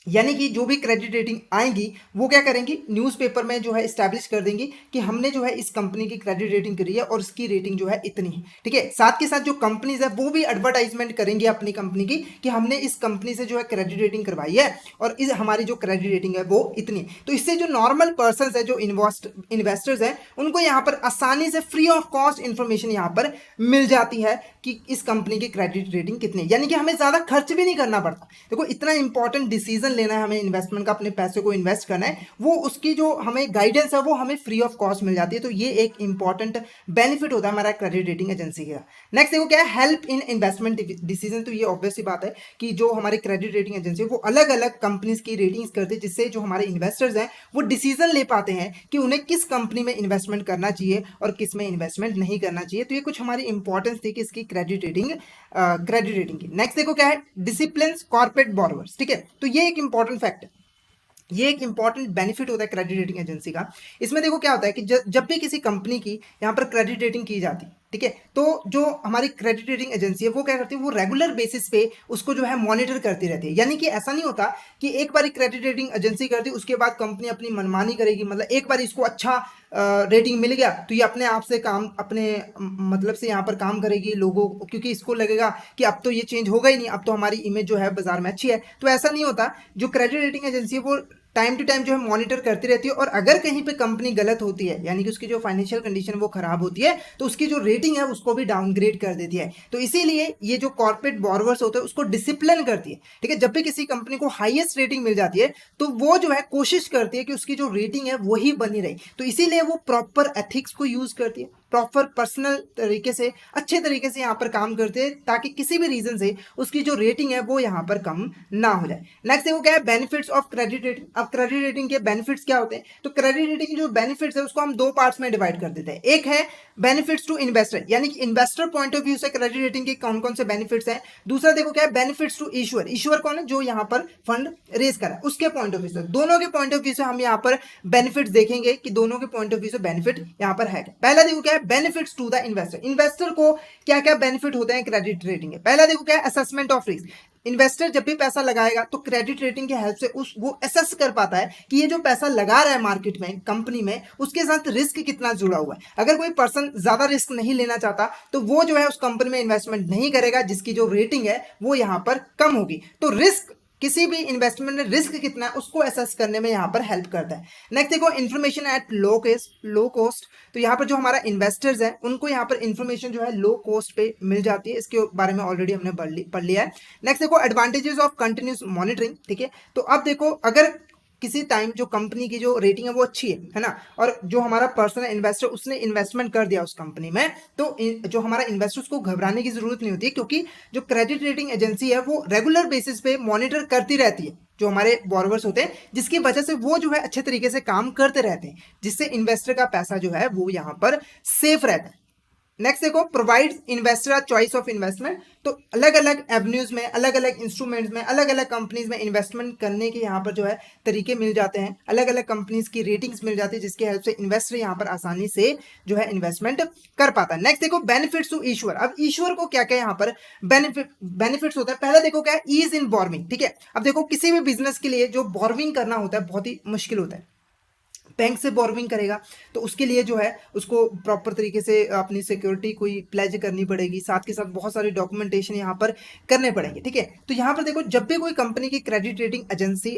S1: यानी कि जो भी क्रेडिट रेटिंग आएंगी वो क्या करेंगी, न्यूज़पेपर में जो है इस्टेब्लिश कर देंगी कि हमने जो है इस कंपनी की क्रेडिट रेटिंग करी है और उसकी रेटिंग जो है इतनी है। ठीक है, साथ के साथ जो कंपनीज है वो भी एडवर्टाइजमेंट करेंगी अपनी कंपनी की कि हमने इस कंपनी से जो है क्रेडिट रेटिंग करवाई है और इस हमारी जो क्रेडिट रेटिंग है वो इतनी है। तो इससे जो नॉर्मल पर्सन है, जो इन्वेस्टर्स हैं, उनको यहाँ पर आसानी से फ्री ऑफ कॉस्ट इंफॉर्मेशन यहाँ पर मिल जाती है कि इस कंपनी की क्रेडिट रेटिंग कितनी है, यानी कि हमें ज़्यादा खर्च भी नहीं करना पड़ता। देखो इतना इंपॉर्टेंट डिसीजन लेना है हमें, इन्वेस्टमेंट का, अपने पैसे को इन्वेस्ट करना है, वो उसकी जो हमें गाइडेंस है वो हमें फ्री ऑफ कॉस्ट मिल जाती है। तो ये एक इंपॉर्टेंट बेनिफिट होता है हमारा क्रेडिट रेटिंग एजेंसी का। नेक्स्ट देखो क्या है, हेल्प इन इन्वेस्टमेंट डिसीजन। तो ये ऑब्वियस सी बात है कि जो हमारी क्रेडिट रेटिंग एजेंसी है वो अलग अलग कंपनीज की रेटिंग्स करती है, जिससे जो हमारे इन्वेस्टर्स हैं वो डिसीजन ले पाते हैं कि उन्हें किस कंपनी में इन्वेस्टमेंट करना चाहिए और किस में इन्वेस्टमेंट नहीं करना चाहिए। तो ये कुछ हमारी इंपॉर्टेंस थी कि इसकी क्रेडिट रेटिंग की। नेक्स्ट देखो क्या है, डिसिप्लिन कॉर्पोरेट बोरोवर्स। ठीक है, तो ये एक इंपॉर्टेंट फैक्ट है, ये एक इंपॉर्टेंट बेनिफिट होता है क्रेडिट रेटिंग एजेंसी का। इसमें देखो क्या होता है कि जब भी किसी कंपनी की यहाँ पर क्रेडिट रेटिंग की जाती है, ठीक है, तो जो हमारी क्रेडिट रेटिंग एजेंसी है वो क्या करती है, वो रेगुलर बेसिस पे उसको जो है मॉनिटर करती रहती है। यानी कि ऐसा नहीं होता कि एक बार क्रेडिट रेटिंग एजेंसी करती है उसके बाद कंपनी अपनी मनमानी करेगी, मतलब एक बार इसको अच्छा रेटिंग मिल गया तो ये अपने आप से काम अपने मतलब से यहाँ पर काम करेगी लोगों, क्योंकि इसको लगेगा कि अब तो ये चेंज होगा ही नहीं, अब तो हमारी इमेज जो है बाजार में अच्छी है। तो ऐसा नहीं होता, जो क्रेडिट रेटिंग एजेंसी है वो टाइम टू टाइम जो है मॉनिटर करती रहती है, और अगर कहीं पे कंपनी गलत होती है यानी कि उसकी जो फाइनेंशियल कंडीशन वो खराब होती है तो उसकी जो रेटिंग है उसको भी डाउनग्रेड कर देती है। तो इसीलिए ये जो कॉर्पोरेट बोरोवर्स होते हैं उसको डिसिप्लिन करती है। ठीक है, जब भी किसी कंपनी को हाईएस्ट रेटिंग मिल जाती है तो वो जो है कोशिश करती है कि उसकी जो रेटिंग है वही बनी रहे। तो इसीलिए वो प्रॉपर एथिक्स को यूज करती है, प्रॉपर पर्सनल तरीके से, अच्छे तरीके से यहाँ पर काम करते हैं, ताकि किसी भी रीजन से उसकी जो रेटिंग है वो यहाँ पर कम ना हो जाए। नेक्स्ट देखो क्या है, बेनिफिट्स ऑफ क्रेडिट रेटिंग। अब क्रेडिट रेटिंग के बेनिफिट्स क्या होते हैं, तो क्रेडिट रेटिंग जो बेनिफिट्स है उसको हम दो पार्ट्स में डिवाइड कर देते हैं। एक है बेनिफिट्स टू इन्वेस्टर, यानी कि इन्वेस्टर पॉइंट ऑफ व्यू से क्रेडिट रेटिंग के कौन कौन से बेनिफिट्स हैं। दूसरा देखो क्या है, बेनिफिट्स टू इश्यूअर। इश्यूअर कौन है, जो यहाँ पर फंड रेज करा है, उसके पॉइंट ऑफ व्यू से, दोनों के पॉइंट ऑफ व्यू से हम यहाँ पर बेनिफिट्स देखेंगे कि दोनों के पॉइंट ऑफ व्यू से बेनिफिट यहाँ पर है। पहला देखो क्या है, benefits to the investor. Investor को क्या क्या बेनिफिट होते हैं क्रेडिट रेटिंग के। पहला देखो क्या है, असेसमेंट ऑफ रिस्क। इन्वेस्टर जब भी पैसा लगाएगा तो क्रेडिट रेटिंग की हेल्प से वो असेस कर पाता है कि ये जो पैसा लगा रहा है मार्केट में, कंपनी में, उसके साथ रिस्क कितना जुड़ा हुआ है। अगर कोई पर्सन ज्यादा रिस्क नहीं लेना चाहता तो वो जो है उस कंपनी में इन्वेस्टमेंट नहीं करेगा जिसकी जो रेटिंग है वो यहाँ पर कम होगी। तो रिस्क, किसी भी इन्वेस्टमेंट में रिस्क कितना है उसको असेस करने में यहाँ पर हेल्प करता है। नेक्स्ट देखो, इन्फॉर्मेशन एट लो कॉस्ट। तो यहाँ पर जो हमारा इन्वेस्टर्स है उनको यहाँ पर इन्फॉर्मेशन जो है लो कॉस्ट पे मिल जाती है, इसके बारे में ऑलरेडी हमने पढ़ लिया है। नेक्स्ट देखो, एडवांटेजेस ऑफ कंटिन्यूस मॉनिटरिंग। ठीक है, तो अब देखो अगर किसी टाइम जो कंपनी की जो रेटिंग है वो अच्छी है ना, और जो हमारा पर्सन है इन्वेस्टर उसने इन्वेस्टमेंट कर दिया उस कंपनी में, तो जो हमारा इन्वेस्टर्स को घबराने की जरूरत नहीं होती है, क्योंकि जो क्रेडिट रेटिंग एजेंसी है वो रेगुलर बेसिस पे मॉनिटर करती रहती है जो हमारे बोरोवर्स होते हैं, जिसकी वजह से वो जो है अच्छे तरीके से काम करते रहते हैं, जिससे इन्वेस्टर का पैसा जो है वो यहाँ पर सेफ रहता है। नेक्स्ट देखो, provide investor choice of investment. तो अलग अलग एवेन्यूज में, अलग अलग इंस्ट्रूमेंट्स में, अलग अलग कंपनीज में इन्वेस्टमेंट करने के यहाँ पर जो है तरीके मिल जाते हैं, अलग अलग कंपनीज की रेटिंग्स मिल जाती है, जिसकी हेल्प से इन्वेस्टर यहाँ पर आसानी से जो है इन्वेस्टमेंट कर पाता है। नेक्स्ट देखो, बेनिफिट्स टू इश्यूअर। अब इश्यूअर को क्या क्या यहाँ पर बेनिफिट्स होता है। पहला देखो क्या है, ईज इन बोरोविंग। ठीक है, अब देखो किसी भी बिजनेस के लिए जो बोरोविंग करना होता है बहुत ही मुश्किल होता है। बैंक से बोरोविंग करेगा तो उसके लिए जो है उसको प्रॉपर तरीके से अपनी सिक्योरिटी कोई प्लेज करनी पड़ेगी, साथ के साथ बहुत सारे डॉक्यूमेंटेशन यहाँ पर करने पड़ेंगे। ठीक है, तो यहाँ पर देखो जब भी कोई कंपनी की क्रेडिट रेटिंग एजेंसी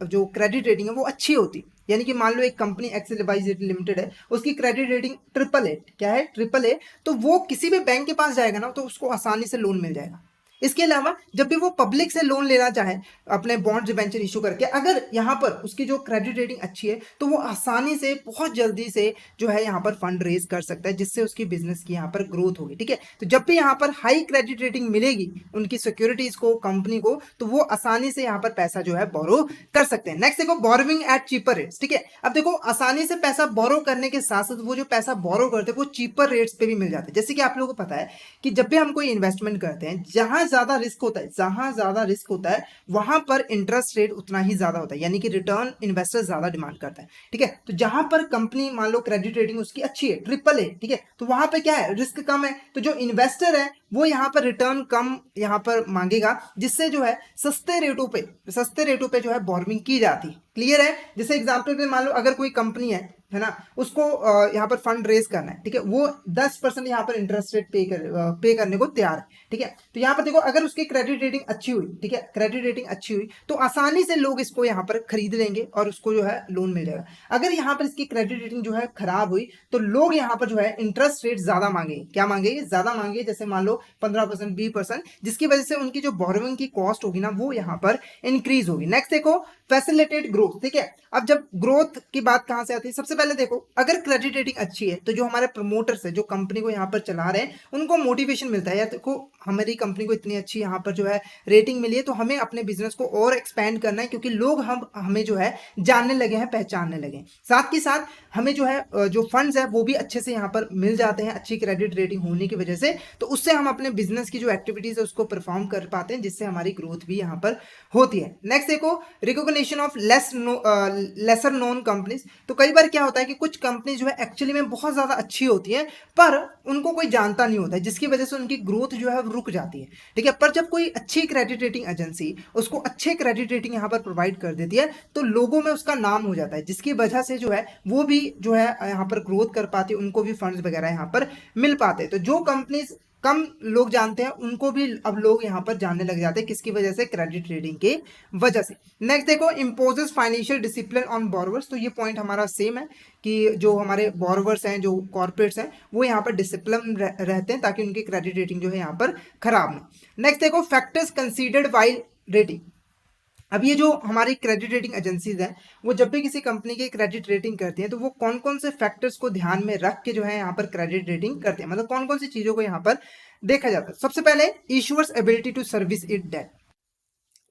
S1: जो क्रेडिट रेटिंग है वो अच्छी होती, यानी कि मान लो एक कंपनी एक्सेल एडवाइजरी लिमिटेड है, उसकी क्रेडिट रेटिंग AAA, क्या है AAA, तो वो किसी भी बैंक के पास जाएगा ना तो उसको आसानी से लोन मिल जाएगा। इसके अलावा जब भी वो पब्लिक से लोन लेना चाहे अपने बॉन्ड डिबेंचर इशू करके, अगर यहाँ पर उसकी जो क्रेडिट रेटिंग अच्छी है तो वो आसानी से बहुत जल्दी से जो है यहाँ पर फंड रेज कर सकता है, जिससे उसकी बिजनेस की यहाँ पर ग्रोथ होगी। ठीक है, तो जब भी यहाँ पर हाई क्रेडिट रेटिंग मिलेगी उनकी सिक्योरिटीज को, कंपनी को, तो वो आसानी से यहाँ पर पैसा जो है बोरो कर सकते हैं। नेक्स्ट देखो, बोरोविंग एट चीपर रेट्स। ठीक है, अब देखो आसानी से पैसा बोरो करने के साथ साथ वो जो पैसा बोरो करते हैं वो चीपर रेट्स पे भी मिल जाते हैं। जैसे कि आप लोगों को पता है कि जब भी हम कोई इन्वेस्टमेंट करते हैं, जहां ज्यादा रिस्क होता है, जहां ज्यादा रिस्क होता है वहां पर इंटरेस्ट रेट उतना ही ज्यादा होता है, यानी कि रिटर्न इन्वेस्टर ज्यादा डिमांड करता है। ठीक है, तो जहां पर कंपनी मान लो क्रेडिट रेटिंग उसकी अच्छी है, ट्रिपल है, ठीक है, तो वहां पर क्या है, रिस्क कम है, तो जो इन्वेस्टर है वो यहाँ पर रिटर्न कम यहाँ पर मांगेगा, जिससे जो है सस्ते रेटों पे जो है बोर्विंग की जाती है। क्लियर है? जैसे एग्जांपल पे मान लो अगर कोई कंपनी है ना, उसको यहाँ पर फंड रेज करना है, ठीक है, वो 10% यहाँ पर इंटरेस्ट रेट पे करने को तैयार है। ठीक है, तो यहाँ पर देखो अगर उसकी क्रेडिट रेटिंग अच्छी हुई, ठीक है, क्रेडिट रेटिंग अच्छी हुई तो आसानी से लोग इसको यहाँ पर खरीद लेंगे और उसको जो है लोन मिल जाएगा। अगर यहाँ पर इसकी क्रेडिट रेटिंग जो है खराब हुई तो लोग यहाँ पर जो है इंटरेस्ट रेट ज्यादा मांगेंगे। क्या मांगेंगे? ज्यादा मांगेंगे, जैसे मान लो 15%, 20%, जिसकी वजह से उनकी जो बोरोइंग की कॉस्ट होगी ना वो यहाँ पर इंक्रीज होगी। नेक्स्ट देखो फैसिलिटेट ग्रोथ। ठीक है, अब जब ग्रोथ की बात कहां से आती है, सबसे पहले देखो अगर क्रेडिट रेटिंग अच्छी है तो जो हमारे प्रमोटर्स है, जो कंपनी को यहाँ पर चला रहे हैं, उनको मोटिवेशन मिलता है, यार देखो हमारी कंपनी को इतनी अच्छी यहाँ पर जो है रेटिंग मिली है तो हमें अपने बिजनेस को और एक्सपेंड करना है, क्योंकि लोग हमें जो है जानने लगे हैं, पहचानने लगे हैं। साथ ही साथ हमें जो है जो फंड्स है वो भी अच्छे से यहाँ पर मिल जाते हैं अच्छी क्रेडिट रेटिंग होने की वजह से, तो उससे हम अपने बिजनेस की जो एक्टिविटीज है उसको परफॉर्म कर पाते हैं, जिससे हमारी ग्रोथ भी यहाँ पर होती है। नेक्स्ट देखो recognition of lesser known companies. तो कई बार क्या होता है कि कुछ कंपनी जो है एक्चुअली में बहुत ज्यादा अच्छी होती है पर उनको कोई जानता नहीं होता है, जिसकी वजह से उनकी ग्रोथ जो है रुक जाती है। ठीक है, पर जब कोई अच्छी क्रेडिट रेटिंग एजेंसी उसको अच्छे क्रेडिट रेटिंग यहाँ पर प्रोवाइड कर देती है तो लोगों में उसका नाम हो जाता है, जिसकी वजह से जो है वो भी जो है यहाँ पर ग्रोथ कर पाती है, उनको भी फंड्स वगैरह यहाँ पर मिल पाते हैं। तो जो कंपनीज कम लोग जानते हैं उनको भी अब लोग यहाँ पर जानने लग जाते हैं, किसकी वजह से? क्रेडिट रेटिंग की वजह से। नेक्स्ट देखो imposes financial discipline on borrowers. तो ये पॉइंट हमारा सेम है कि जो हमारे बोरोवर्स हैं, जो कॉर्पोरेट्स हैं, वो यहाँ पर डिसिप्लिन रहते हैं ताकि उनकी क्रेडिट रेटिंग जो है यहाँ पर खराब ना। नेक्स्ट देखो फैक्टर्स कंसीडर्ड वाइल रेटिंग। अब ये जो हमारी क्रेडिट रेटिंग एजेंसीज हैं वो जब भी किसी कंपनी की क्रेडिट रेटिंग करती हैं तो वो कौन कौन से फैक्टर्स को ध्यान में रख के जो है यहाँ पर क्रेडिट रेटिंग करते हैं, मतलब कौन कौन सी चीजों को यहाँ पर देखा जाता है। सबसे पहले issuer's ability to service it debt.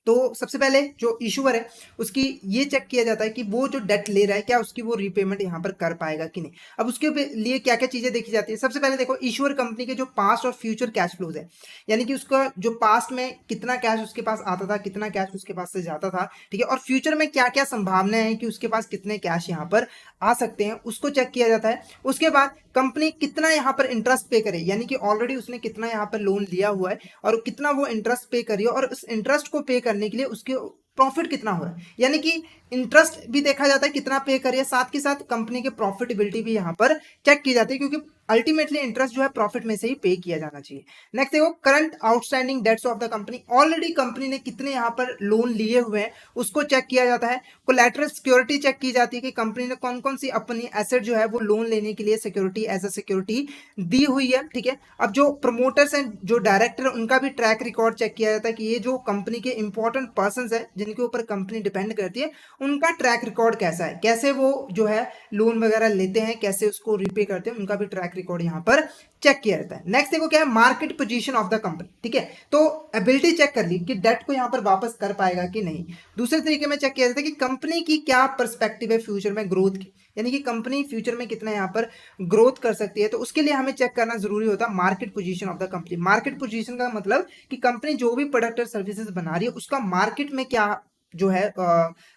S1: तो सबसे पहले जो इशूअर है उसकी ये चेक किया जाता है कि वो जो डेट ले रहा है क्या उसकी वो रीपेमेंट यहाँ पर कर पाएगा कि नहीं। अब उसके लिए क्या क्या चीजें देखी जाती है। सबसे पहले देखो इशूअर कंपनी के जो पास्ट और फ्यूचर कैश फ्लोज है, यानी कि उसका जो पास्ट में कितना कैश उसके पास आता था, कितना कैश उसके पास से जाता था, ठीक है, और फ्यूचर में क्या क्या संभावनाएं हैं कि उसके पास कितने कैश यहाँ पर आ सकते हैं, उसको चेक किया जाता है। उसके बाद कंपनी कितना यहाँ पर इंटरेस्ट पे करे, यानी कि ऑलरेडी उसने कितना यहाँ पर लोन लिया हुआ है और कितना वो इंटरेस्ट पे करी है, और उस इंटरेस्ट को पे करने के लिए उसके प्रॉफिट कितना हो रहा है, यानी कि इंटरेस्ट भी देखा जाता है कितना पे करिए, साथ के साथ कंपनी के प्रॉफिटेबिलिटी भी यहाँ पर चेक की जाती है, क्योंकि अल्टीमेटली इंटरेस्ट जो है प्रॉफिट में से ही पे किया जाना चाहिए। नेक्स्ट देखो current outstanding debts of the company. Already company ने कितने यहाँ पर लोन लिए हुए हैं उसको चेक किया जाता है। कोलैटरल सिक्योरिटी चेक की जाती है कि कंपनी ने कौन कौन सी अपनी एसेट जो है वो लोन लेने के लिए सिक्योरिटी एज अ सिक्योरिटी दी हुई है। ठीक है, अब जो प्रमोटर्स हैं, जो डायरेक्टर, उनका भी ट्रैक रिकॉर्ड चेक किया जाता है कि ये जो कंपनी के इंपॉर्टेंट पर्सन है जिनके ऊपर कंपनी डिपेंड करती है उनका ट्रैक रिकॉर्ड कैसा है, कैसे वो जो है लोन वगैरह लेते हैं, कैसे उसको रीपे करते हैं, उनका भी ट्रैक रिकॉर्ड यहाँ पर चेक किया जाता है। नेक्स्ट देखो क्या है, market position of the company. ठीक है, तो एबिलिटी चेक कर ली कि डेट को यहाँ पर वापस कर पाएगा कि नहीं। दूसरे तरीके में चेक किया जाता है कि कंपनी की क्या पर्सपेक्टिव है फ्यूचर में ग्रोथ की, यानी कि कंपनी फ्यूचर में कितना यहाँ पर ग्रोथ कर सकती है, तो उसके लिए हमें चेक करना जरूरी होता है market position of the company. Market position का मतलब कि कंपनी जो भी प्रोडक्ट और सर्विसेज बना रही है उसका मार्केट में क्या जो है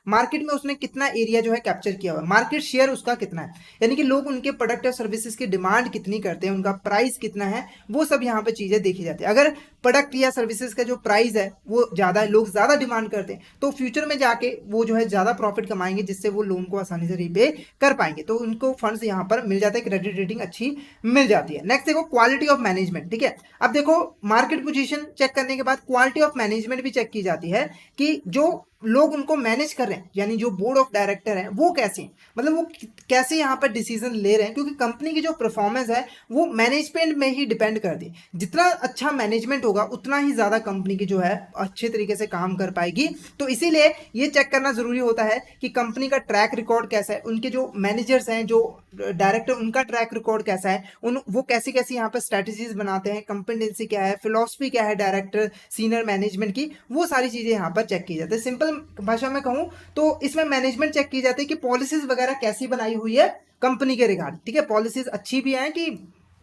S1: मार्केट में उसने कितना एरिया जो है कैप्चर किया हुआ है, मार्केट शेयर उसका कितना है, यानी कि लोग उनके प्रोडक्ट और सर्विसेज की डिमांड कितनी करते हैं, उनका प्राइस कितना है, वो सब यहाँ पे चीजें देखी जाती है। अगर प्रोडक्ट या सर्विसेज का जो प्राइस है वो ज्यादा है, लोग ज्यादा डिमांड करते हैं, तो फ्यूचर में जाके वो जो है ज्यादा प्रॉफिट कमाएंगे, जिससे वो लोन को आसानी से रीपे कर पाएंगे, तो उनको फंड्स यहाँ पर मिल जाते हैं, क्रेडिट रेटिंग अच्छी मिल जाती है। नेक्स्ट देखो क्वालिटी ऑफ मैनेजमेंट। ठीक है, अब देखो मार्केट पोजीशन चेक करने के बाद क्वालिटी ऑफ मैनेजमेंट भी चेक की जाती है कि जो लोग उनको मैनेज कर रहे हैं, यानी जो बोर्ड ऑफ डायरेक्टर हैं वो कैसे हैं, मतलब वो कैसे यहाँ पर डिसीजन ले रहे हैं, क्योंकि कंपनी की जो परफॉर्मेंस है वो मैनेजमेंट में ही डिपेंड करती है। जितना अच्छा मैनेजमेंट होगा उतना ही ज्यादा कंपनी की जो है अच्छे तरीके से काम कर पाएगी। तो इसीलिए ये चेक करना जरूरी होता है कि कंपनी का ट्रैक रिकॉर्ड कैसा है, उनके जो मैनेजर्स हैं, जो डायरेक्टर, उनका ट्रैक रिकॉर्ड कैसा है, वो कैसी कैसी यहाँ पर स्ट्रेटेजीज बनाते हैं, कंपिटेंसी क्या है, फिलॉसफी क्या है डायरेक्टर सीनियर मैनेजमेंट की, वो सारी चीजें यहाँ पर चेक की जाती है। सिंपल भाषा में कहूं तो इसमें मैनेजमेंट चेक की जाती है कि पॉलिसीज वगैरह कैसी बनाई हुई है कंपनी के रिगार्ड। ठीक है, पॉलिसीज अच्छी भी हैं कि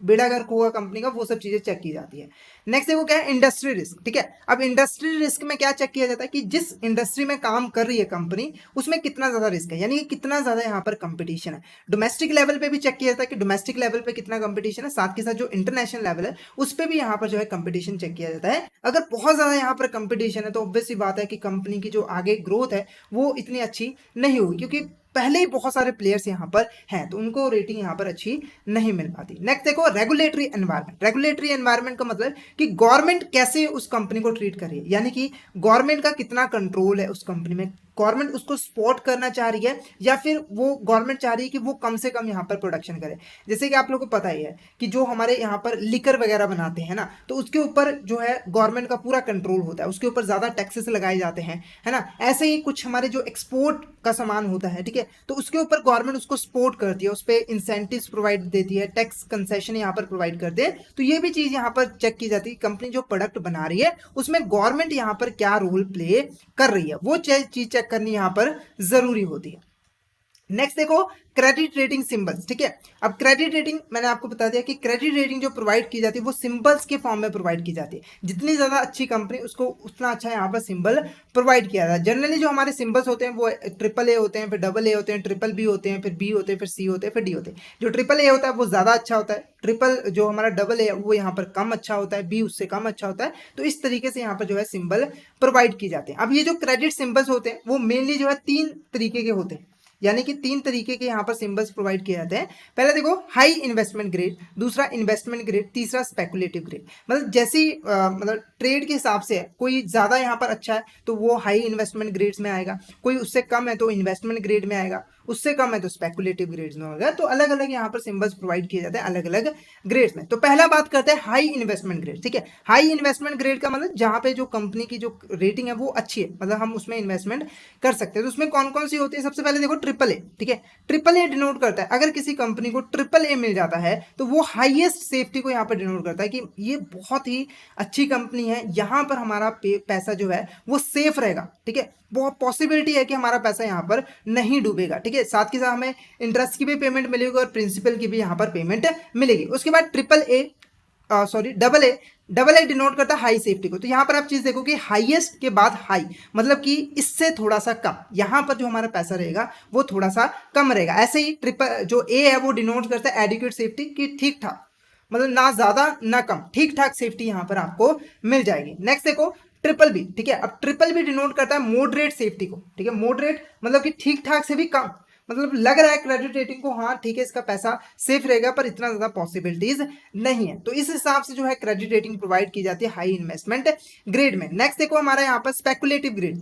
S1: बेड़ा गर्क होगा कंपनी का, वो सब चीजें चेक की जाती है। नेक्स्ट देखो क्या है, इंडस्ट्री रिस्क। ठीक है, अब इंडस्ट्री रिस्क में क्या चेक किया जाता है कि जिस इंडस्ट्री में काम कर रही है कंपनी उसमें कितना ज्यादा रिस्क है, यानी कि कितना ज्यादा यहाँ पर कंपटीशन है। डोमेस्टिक लेवल पे भी चेक किया जाता है कि डोमेस्टिक लेवल पे कितना कंपटीशन है, साथ के साथ जो इंटरनेशनल लेवल है उस पर भी यहाँ पर जो है कंपटीशन चेक किया जाता है। अगर बहुत ज्यादा यहाँ पर कंपटीशन है तो ऑब्वियस सी बात है कि कंपनी की जो आगे ग्रोथ है वो इतनी अच्छी नहीं होगी, क्योंकि पहले ही बहुत सारे प्लेयर्स यहाँ पर हैं तो उनको रेटिंग यहाँ पर अच्छी नहीं मिल पाती। नेक्स्ट देखो रेगुलेटरी एनवायरनमेंट। रेगुलेटरी एनवायरनमेंट का मतलब कि गवर्नमेंट कैसे उस कंपनी को ट्रीट कर रही है, यानी कि गवर्नमेंट का कितना कंट्रोल है उस कंपनी में, गवर्नमेंट उसको सपोर्ट करना चाह रही है या फिर वो गवर्नमेंट चाह रही है कि वो कम से कम यहाँ पर प्रोडक्शन करे। जैसे कि आप लोगों को पता ही है कि जो हमारे यहाँ पर लिकर वगैरह बनाते हैं ना, तो उसके ऊपर जो है गवर्नमेंट का पूरा कंट्रोल होता है, उसके ऊपर ज़्यादा टैक्सेस लगाए जाते हैं, है ना। ऐसे ही कुछ हमारे जो एक्सपोर्ट का सामान होता है, ठीक है, तो उसके ऊपर गवर्नमेंट उसको सपोर्ट करती है, उस पर इंसेंटिव्स प्रोवाइड देती है, टैक्स कंसेशन यहाँ पर प्रोवाइड करते हैं। तो ये भी चीज़ यहाँ पर चेक की जाती है कंपनी जो प्रोडक्ट बना रही है उसमें गवर्नमेंट यहाँ पर क्या रोल प्ले कर रही है, वो चीज चेक करनी यहाँ पर जरूरी होती है। नेक्स्ट देखो क्रेडिट रेटिंग सिंबल्स। ठीक है, अब क्रेडिट रेटिंग मैंने आपको बता दिया कि क्रेडिट रेटिंग जो प्रोवाइड की जाती है वो सिंबल्स के फॉर्म में प्रोवाइड की जाती है। जितनी ज़्यादा अच्छी कंपनी उसको उतना अच्छा यहाँ पर सिंबल प्रोवाइड किया जाता है। जनरली जो हमारे सिंबल्स होते हैं वो ट्रिपल ए होते हैं, फिर डबल ए होते हैं, ट्रिपल बी होते हैं, फिर बी होते हैं, फिर सी होते हैं, फिर डी होते हैं। जो ट्रिपल ए होता है वो ज़्यादा अच्छा होता है, ट्रिपल जो हमारा डबल ए वो यहाँ पर कम अच्छा होता है, बी उससे कम अच्छा होता है। तो इस तरीके से यहाँ पर जो है सिंबल प्रोवाइड की जाते हैं। अब ये जो क्रेडिट सिंबल्स होते हैं वो मेनली जो है 3 तरीके के होते हैं, यानी कि 3 तरीके के यहाँ पर सिंबल्स प्रोवाइड किए जाते हैं। पहले देखो हाई इन्वेस्टमेंट ग्रेड, दूसरा इन्वेस्टमेंट ग्रेड, तीसरा स्पेकुलेटिव ग्रेड। मतलब जैसी मतलब ट्रेड के हिसाब से है, कोई ज़्यादा यहाँ पर अच्छा है तो वो हाई इन्वेस्टमेंट ग्रेड्स में आएगा, कोई उससे कम है तो इन्वेस्टमेंट ग्रेड में आएगा, उससे कम है तो स्पेकुलेटिव ग्रेड्स में होगा। तो अलग अलग यहाँ पर सिंबल्स प्रोवाइड किए जाते हैं अलग अलग ग्रेड्स में। तो पहला बात करते हैं हाई इन्वेस्टमेंट ग्रेड। ठीक है, हाई इन्वेस्टमेंट ग्रेड का मतलब जहाँ पे जो कंपनी की जो रेटिंग है वो अच्छी है, मतलब हम उसमें इन्वेस्टमेंट कर सकते हैं। तो उसमें कौन कौन सी होती है, सबसे पहले देखो ट्रिपल ए। ठीक है, ट्रिपल ए डिनोट करता है, अगर किसी कंपनी को ट्रिपल ए मिल जाता है तो वो हाईएस्ट सेफ्टी को यहाँ पर डिनोट करता है कि ये बहुत ही अच्छी कंपनी है, यहाँ पर हमारा पैसा जो है वो सेफ रहेगा। ठीक है, बहुत पॉसिबिलिटी है कि हमारा पैसा यहाँ पर नहीं डूबेगा। ठीक है, साथ के साथ हमें इंटरेस्ट की भी पेमेंट मिलेगी और प्रिंसिपल की भी यहाँ पर पेमेंट मिलेगी। उसके बाद triple A sorry double A denote करता है हाई सेफ्टी को। तो यहाँ पर आप चीज देखो कि हाईएस्ट के बाद हाई, मतलब कि इससे थोड़ा सा कम, यहाँ पर जो हमारा पैसा रहेगा वो थोड़ा सा कम रहेगा। ऐसे ही ट्रिपल जो ए है वो डिनोट करता है एडिक्वेट सेफ्टी की, ठीक ठाक, मतलब ना ज्यादा ना कम, ठीक ठाक सेफ्टी यहाँ पर आपको मिल जाएगी। नेक्स्ट देखो ट्रिपल बी। ठीक है, अब ट्रिपल बी डिनोट करता है मॉडरेट सेफ्टी को। ठीक है, मॉडरेट मतलब कि ठीक ठाक से भी कम, मतलब लग रहा है क्रेडिट रेटिंग को हाँ ठीक है इसका पैसा सेफ रहेगा पर इतना ज्यादा पॉसिबिलिटीज नहीं है। तो इस हिसाब से जो है क्रेडिट रेटिंग प्रोवाइड की जाती है हाई इन्वेस्टमेंट ग्रेड में। नेक्स्ट देखो हमारा यहाँ पर स्पेकुलेटिव ग्रेड।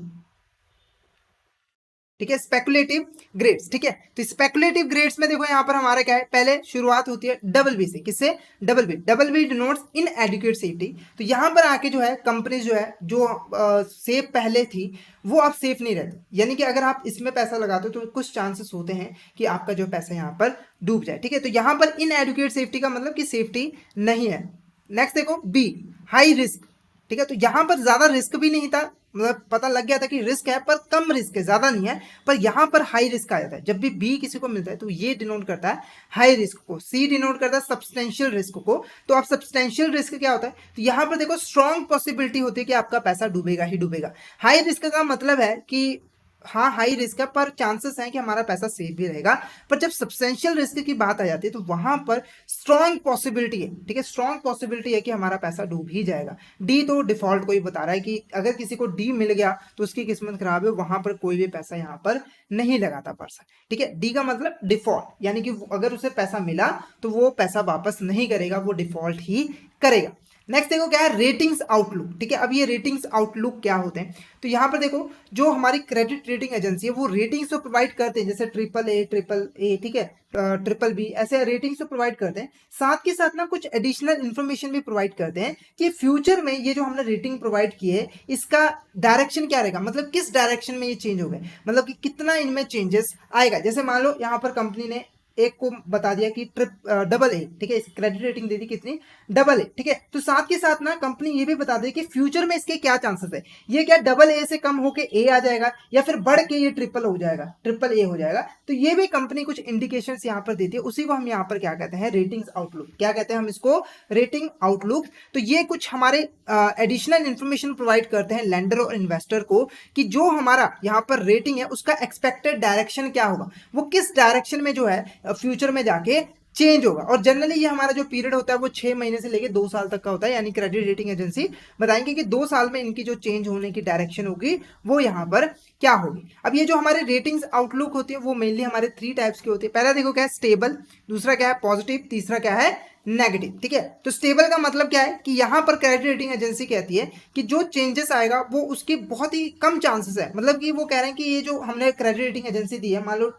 S1: ठीक है, स्पेकुलेटिव ग्रेड्स। ठीक है, तो स्पेकुलेटिव ग्रेड्स में देखो यहाँ पर हमारा क्या है, पहले शुरुआत होती है डबल बी से। किससे, double B. Double B denotes inadequate safety. तो यहाँ पर आके जो है कंपनी जो है जो सेफ पहले थी वो अब सेफ नहीं रहती, यानी कि अगर आप इसमें पैसा लगाते हो तो कुछ चांसेस होते हैं कि आपका जो पैसा यहाँ पर डूब जाए। ठीक है, तो यहाँ पर इन एडिक्वेट सेफ्टी का मतलब कि सेफ्टी नहीं है। नेक्स्ट देखो बी हाई रिस्क। ठीक है, तो यहाँ पर ज्यादा रिस्क भी नहीं था, मतलब पता लग गया था कि रिस्क है पर कम रिस्क है, ज्यादा नहीं है, पर यहाँ पर हाई रिस्क आ जाता है। जब भी बी किसी को मिलता है तो ये डिनोट करता है हाई रिस्क को, सी डिनोट करता है सब्सटेंशियल रिस्क को। तो आप सब्सटेंशियल रिस्क क्या होता है, तो यहाँ पर देखो स्ट्रॉन्ग पॉसिबिलिटी होती है कि आपका पैसा डूबेगा ही डूबेगा। हाई रिस्क का मतलब है कि हाँ हाई रिस्क है पर चांसेस हैं कि हमारा पैसा सेफ भी रहेगा। पर जब सब्सटेंशियल रिस्क की बात आ जाती है तो वहां पर स्ट्रॉन्ग पॉसिबिलिटी है। ठीक है, स्ट्रॉन्ग पॉसिबिलिटी है कि हमारा पैसा डूब ही जाएगा। डी तो डिफॉल्ट को ही बता रहा है कि अगर किसी को डी मिल गया तो उसकी किस्मत खराब है, वहां पर कोई भी पैसा यहाँ पर नहीं लगाता पर्सन। ठीक है, डी का मतलब डिफॉल्ट, यानी कि अगर उसे पैसा मिला तो वो पैसा वापस नहीं करेगा, वो डिफॉल्ट ही करेगा। नेक्स्ट देखो क्या है, रेटिंग्स आउटलुक। ठीक है, अब ये रेटिंग्स आउटलुक क्या होते हैं, तो यहाँ पर देखो जो हमारी क्रेडिट रेटिंग एजेंसी है वो रेटिंग्स तो प्रोवाइड करते हैं, जैसे ट्रिपल ए, ठीक है, ट्रिपल बी, ऐसे रेटिंग्स तो प्रोवाइड करते हैं। साथ के साथ ना कुछ एडिशनल इन्फॉर्मेशन भी प्रोवाइड करते हैं कि फ्यूचर में ये जो हमने रेटिंग प्रोवाइड की है इसका डायरेक्शन क्या रहेगा, मतलब किस डायरेक्शन में ये चेंज हो गए, मतलब कि कितना इनमें चेंजेस आएगा। जैसे मान लो यहाँ पर कंपनी ने एक को बता दिया कि डबल ए, ठीक है, क्रेडिट रेटिंग दे दी कितनी, डबल ए, ठीक है। तो साथ के साथ ना कंपनी ये भी बता दे कि फ्यूचर में इसके क्या चांसेस है, ये क्या डबल ए से कम होके ए आ जाएगा या फिर बढ़ के ये ट्रिपल हो जाएगा, ट्रिपल ए हो जाएगा। तो ये भी कंपनी कुछ इंडिकेशंस यहाँ पर देती है, उसी को हम यहाँ पर क्या कहते हैं, रेटिंग्स आउटलुक, क्या कहते हैं हम इसको, रेटिंग आउटलुक। तो ये कुछ हमारे एडिशनल इंफॉर्मेशन प्रोवाइड करते हैं लेंडर और इन्वेस्टर को कि जो हमारा यहाँ पर रेटिंग है उसका एक्सपेक्टेड डायरेक्शन क्या होगा, वो किस डायरेक्शन में जो है फ्यूचर में जाके चेंज होगा। और जनरली ये हमारा जो पीरियड होता है वो 6 महीने से लेके 2 साल तक का होता है, यानी क्रेडिट रेटिंग एजेंसी बताएंगे कि 2 साल में इनकी जो चेंज होने की डायरेक्शन होगी वो यहाँ पर क्या होगी। अब ये जो हमारे रेटिंग्स आउटलुक होती है वो मेनली हमारे 3 टाइप्स की होती है। पहला देखो क्या है, स्टेबल, दूसरा क्या है पॉजिटिव, तीसरा क्या है नेगेटिव, ठीक है। तो स्टेबल का मतलब क्या है कि यहाँ पर क्रेडिट रेटिंग एजेंसी कहती है कि जो चेंजेस आएगा वो उसकी बहुत ही कम चांसेस है, मतलब कि वो कह रहे हैं कि ये जो हमने क्रेडिट रेटिंग एजेंसी दी है, मान लो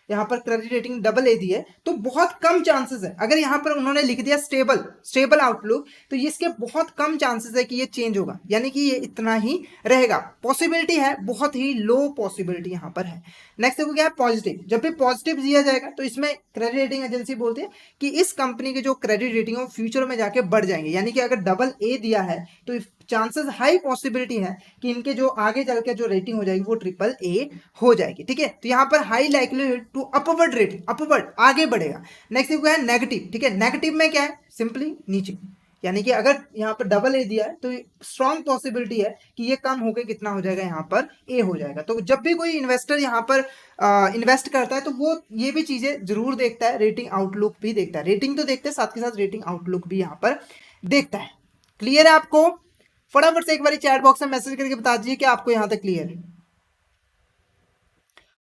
S1: यहाँ पर क्रेडिट रेटिंग डबल ए दी है, तो बहुत कम चांसेस है, अगर यहाँ पर उन्होंने लिख दिया स्टेबल, स्टेबल आउटलुक, तो ये इसके बहुत कम चांसेस है कि ये चेंज होगा, यानी कि ये इतना ही रहेगा। पॉसिबिलिटी है, बहुत ही लो पॉसिबिलिटी यहाँ पर है। नेक्स्ट देखो क्या है पॉजिटिव, जब भी पॉजिटिव दिया जाएगा तो इसमें क्रेडिट रेटिंग एजेंसी बोलती है कि इस कंपनी के जो क्रेडिट रेटिंग है फ्यूचर में जाके बढ़ जाएंगे, यानी कि अगर डबल ए दिया है तो चांसेस हाई पॉसिबिलिटी है कि इनके जो आगे चल के जो रेटिंग हो जाएगी वो ट्रिपल ए हो जाएगी, ठीक है। तो यहाँ पर high likelihood to upward rating, upward आगे बढ़ेगा। नेक्स्ट क्या है नेगेटिव, ठीक है, नेगेटिव में क्या है सिंपली नीचे, यानी कि अगर यहाँ पर डबल ए दिया है तो स्ट्रॉन्ग पॉसिबिलिटी है कि ये कम होकर कितना हो जाएगा, यहाँ पर ए हो जाएगा। तो जब भी कोई इन्वेस्टर यहाँ पर इन्वेस्ट करता है तो वो ये भी चीजें जरूर देखता है, रेटिंग आउटलुक भी देखता है, रेटिंग तो देखते हैं साथ के साथ रेटिंग आउटलुक भी यहाँ पर देखता है। क्लियर है आपको? फटाफट से एक बार चैट बॉक्स में मैसेज करके बता दीजिए कि आपको यहाँ तक क्लियर है।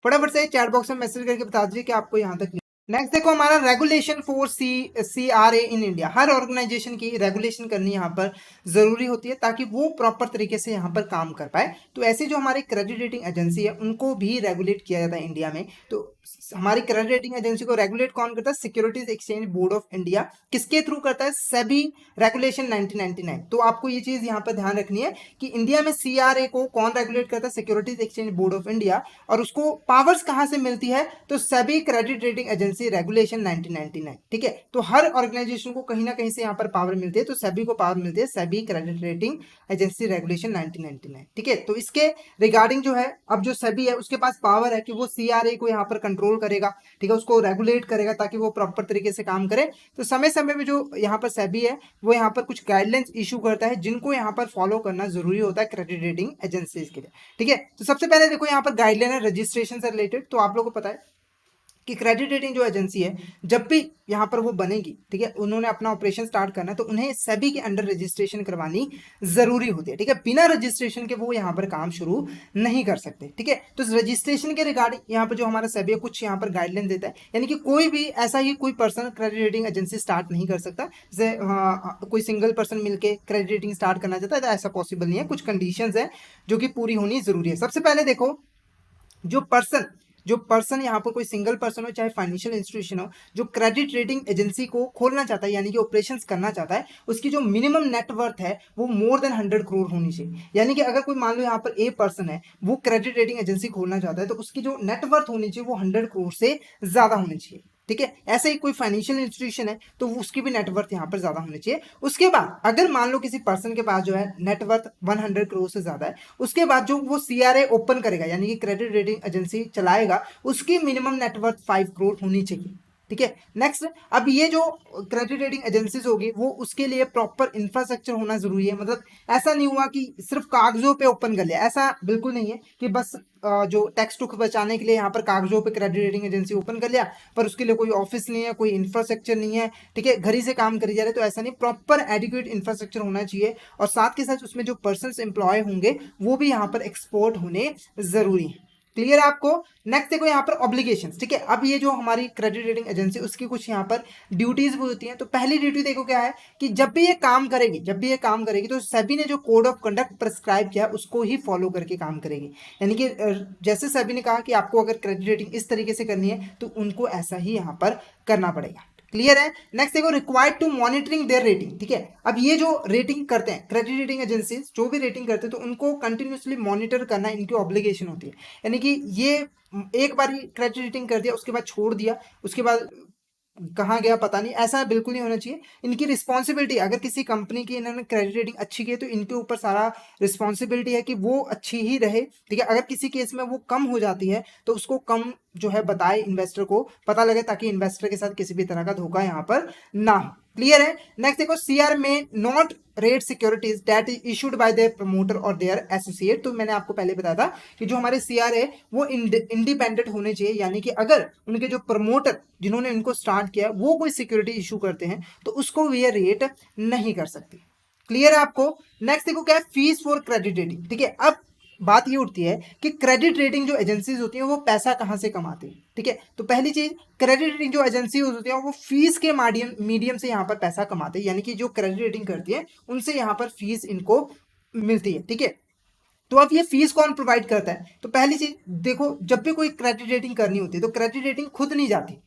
S1: फटाफट से चैट बॉक्स में मैसेज करके बता दीजिए कि आपको यहाँ तक। नेक्स्ट देखो हमारा regulation for CRA in India, हर ऑर्गेनाइजेशन की रेगुलेशन करनी यहाँ पर जरूरी होती है ताकि वो प्रॉपर तरीके से यहाँ पर काम कर पाए। तो ऐसे जो हमारी क्रेडिट रेटिंग एजेंसी है उनको भी रेगुलेट किया जाता है इंडिया में। तो हमारी क्रेडिट रेटिंग एजेंसी को रेगुलेट कौन करता है, securities exchange board of India, किसके थ्रू करता है, सेबी रेगुलेशन 1999। तो आपको ये चीज यहाँ पर ध्यान रखनी है कि इंडिया में CRA को कौन रेगुलेट करता है, securities exchange board of India, और उसको पावर्स कहाँ से मिलती है, तो SEBI credit rating agency regulation 1999, ठीक है। तो हर ऑर्गेनाइजेशन को कहीं ना कहीं से यहाँ पर पावर मिलती है, तो सेबी को पावर मिलती है SEBI credit rating agency regulation 1999, ठीक है। तो इसके रिगार्डिंग जो है अब जो सेबी है उसके पास पावर है कि वो CRA को यहाँ पर कंट्रोल करेगा, ठीक है, उसको रेगुलेट करेगा ताकि वो प्रॉपर तरीके से काम करे। तो समय समय में जो यहाँ पर सेबी है वो यहाँ पर कुछ गाइडलाइंस इशू करता है जिनको यहाँ पर फॉलो करना जरूरी होता है क्रेडिट रेटिंग एजेंसीज के लिए, ठीक है। तो सबसे पहले देखो यहाँ पर गाइडलाइन है रजिस्ट्रेशन से रिलेटेड। तो आप लोगों को पता है कि क्रेडिट रेटिंग जो एजेंसी है जब भी यहाँ पर वो बनेगी, ठीक है, उन्होंने अपना ऑपरेशन स्टार्ट करना है तो उन्हें सेबी के अंडर रजिस्ट्रेशन करवानी जरूरी होती है, ठीक है। बिना रजिस्ट्रेशन के वो यहाँ पर काम शुरू नहीं कर सकते, ठीक है। तो रजिस्ट्रेशन के रिगार्डिंग यहाँ पर जो हमारा सेबी है कुछ यहाँ पर गाइडलाइन देता है, यानी कि कोई भी ऐसा ही कोई person credit rating agency start नहीं कर सकता। जैसे कोई सिंगल पर्सन मिलकर क्रेडिट रेटिंग स्टार्ट करना चाहता है तो ऐसा पॉसिबल नहीं है, कुछ कंडीशंस है जो कि पूरी होनी जरूरी है। सबसे पहले देखो जो पर्सन यहाँ पर कोई सिंगल पर्सन हो चाहे फाइनेंशियल इंस्टीट्यूशन हो जो क्रेडिट रेटिंग एजेंसी को खोलना चाहता है यानी कि ऑपरेशंस करना चाहता है, उसकी जो मिनिमम नेटवर्थ है वो मोर देन 100 करोड़ होनी चाहिए। यानी कि अगर कोई मान लो यहाँ पर ए पर्सन है वो क्रेडिट रेटिंग एजेंसी खोलना चाहता है तो उसकी जो नेटवर्थ होनी चाहिए वो 100 करोड़ से ज्यादा होनी चाहिए, ठीक है। ऐसे ही कोई फाइनेंशियल इंस्टीट्यूशन है तो उसकी भी नेटवर्थ यहाँ पर ज्यादा होनी चाहिए। उसके बाद अगर मान लो किसी पर्सन के पास जो है नेटवर्थ 100 करोड़ से ज्यादा है, उसके बाद जो वो CRA ओपन करेगा यानी कि क्रेडिट रेटिंग एजेंसी चलाएगा उसकी मिनिमम नेटवर्थ 5 करोड़ होनी चाहिए, ठीक है। नेक्स्ट, अब ये जो क्रेडिट रेटिंग एजेंसीज होगी वो उसके लिए प्रॉपर इंफ्रास्ट्रक्चर होना जरूरी है। मतलब ऐसा नहीं हुआ कि सिर्फ कागजों पे ओपन कर लिया, ऐसा बिल्कुल नहीं है कि बस जो टैक्स टुक बचाने के लिए यहाँ पर कागजों पे क्रेडिट रेटिंग एजेंसी ओपन कर लिया पर उसके लिए कोई ऑफिस नहीं है, कोई इंफ्रास्ट्रक्चर नहीं है, ठीक है, घर ही से काम करी जा रहे, तो ऐसा नहीं, प्रॉपर एडिक्वेट इंफ्रास्ट्रक्चर होना चाहिए और साथ के साथ उसमें जो पर्सन एम्प्लॉय होंगे वो भी यहाँ पर एक्सपोर्ट होने जरूरी है। क्लियर है आपको? नेक्स्ट देखो यहाँ पर ऑब्लिगेशंस, ठीक है। अब ये जो हमारी क्रेडिट रेटिंग एजेंसी उसकी कुछ यहाँ पर ड्यूटीज भी होती हैं। तो पहली ड्यूटी देखो क्या है कि जब भी ये काम करेगी तो सेबी ने जो कोड ऑफ कंडक्ट प्रिस्क्राइब किया उसको ही फॉलो करके काम करेगी। यानी कि जैसे सेबी ने कहा कि आपको अगर क्रेडिट रेटिंग इस तरीके से करनी है तो उनको ऐसा ही यहाँ पर करना पड़ेगा। क्लियर है। नेक्स्ट देखो required to monitoring their rating, ठीक है। अब ये जो रेटिंग करते हैं क्रेडिट रेटिंग एजेंसीज जो भी रेटिंग करते हैं तो उनको कंटिन्यूसली मॉनिटर करना इनकी ऑब्लिगेशन होती है। यानी कि ये एक बार क्रेडिट रेटिंग कर दिया उसके बाद छोड़ दिया, उसके बाद कहाँ गया पता नहीं, ऐसा बिल्कुल नहीं होना चाहिए। इनकी रिस्पॉन्सिबिलिटी, अगर किसी कंपनी की इन्होंने क्रेडिट रेटिंग अच्छी की है तो इनके ऊपर सारा रिस्पॉन्सिबिलिटी है कि वो अच्छी ही रहे, ठीक है। अगर किसी केस में वो कम हो जाती है तो उसको कम जो है बताए, इन्वेस्टर को पता लगे, ताकि इन्वेस्टर के साथ किसी भी तरह का धोखा यहाँ पर ना हो। क्लियर है। नेक्स्ट देखो सीआर में not rate securities that is issued by there promoter और देयर एसोसिएट। तो मैंने आपको पहले बताया था कि जो हमारे सीआर है वो इंडिपेंडेंट होने चाहिए, यानी कि अगर उनके जो प्रमोटर जिन्होंने इनको स्टार्ट किया वो कोई सिक्योरिटी इशू करते हैं तो उसको ये रेट नहीं कर सकती। क्लियर है आपको। नेक्स्ट देखो क्या है, फीस फॉर क्रेडिट रेटिंग, ठीक है। अब बात ये उठती है कि क्रेडिट रेटिंग जो एजेंसीज होती हैं वो पैसा कहाँ से कमाती है, ठीक है। तो पहली चीज, क्रेडिट रेटिंग जो एजेंसी होती है वो फीस के मीडियम से यहाँ पर पैसा कमाते हैं, यानी कि जो क्रेडिट रेटिंग करती है उनसे यहाँ पर फीस इनको मिलती है, ठीक है। तो अब ये फीस कौन प्रोवाइड करता है? तो पहली चीज देखो, जब भी कोई क्रेडिट रेटिंग करनी होती है तो क्रेडिट रेटिंग खुद नहीं जाती,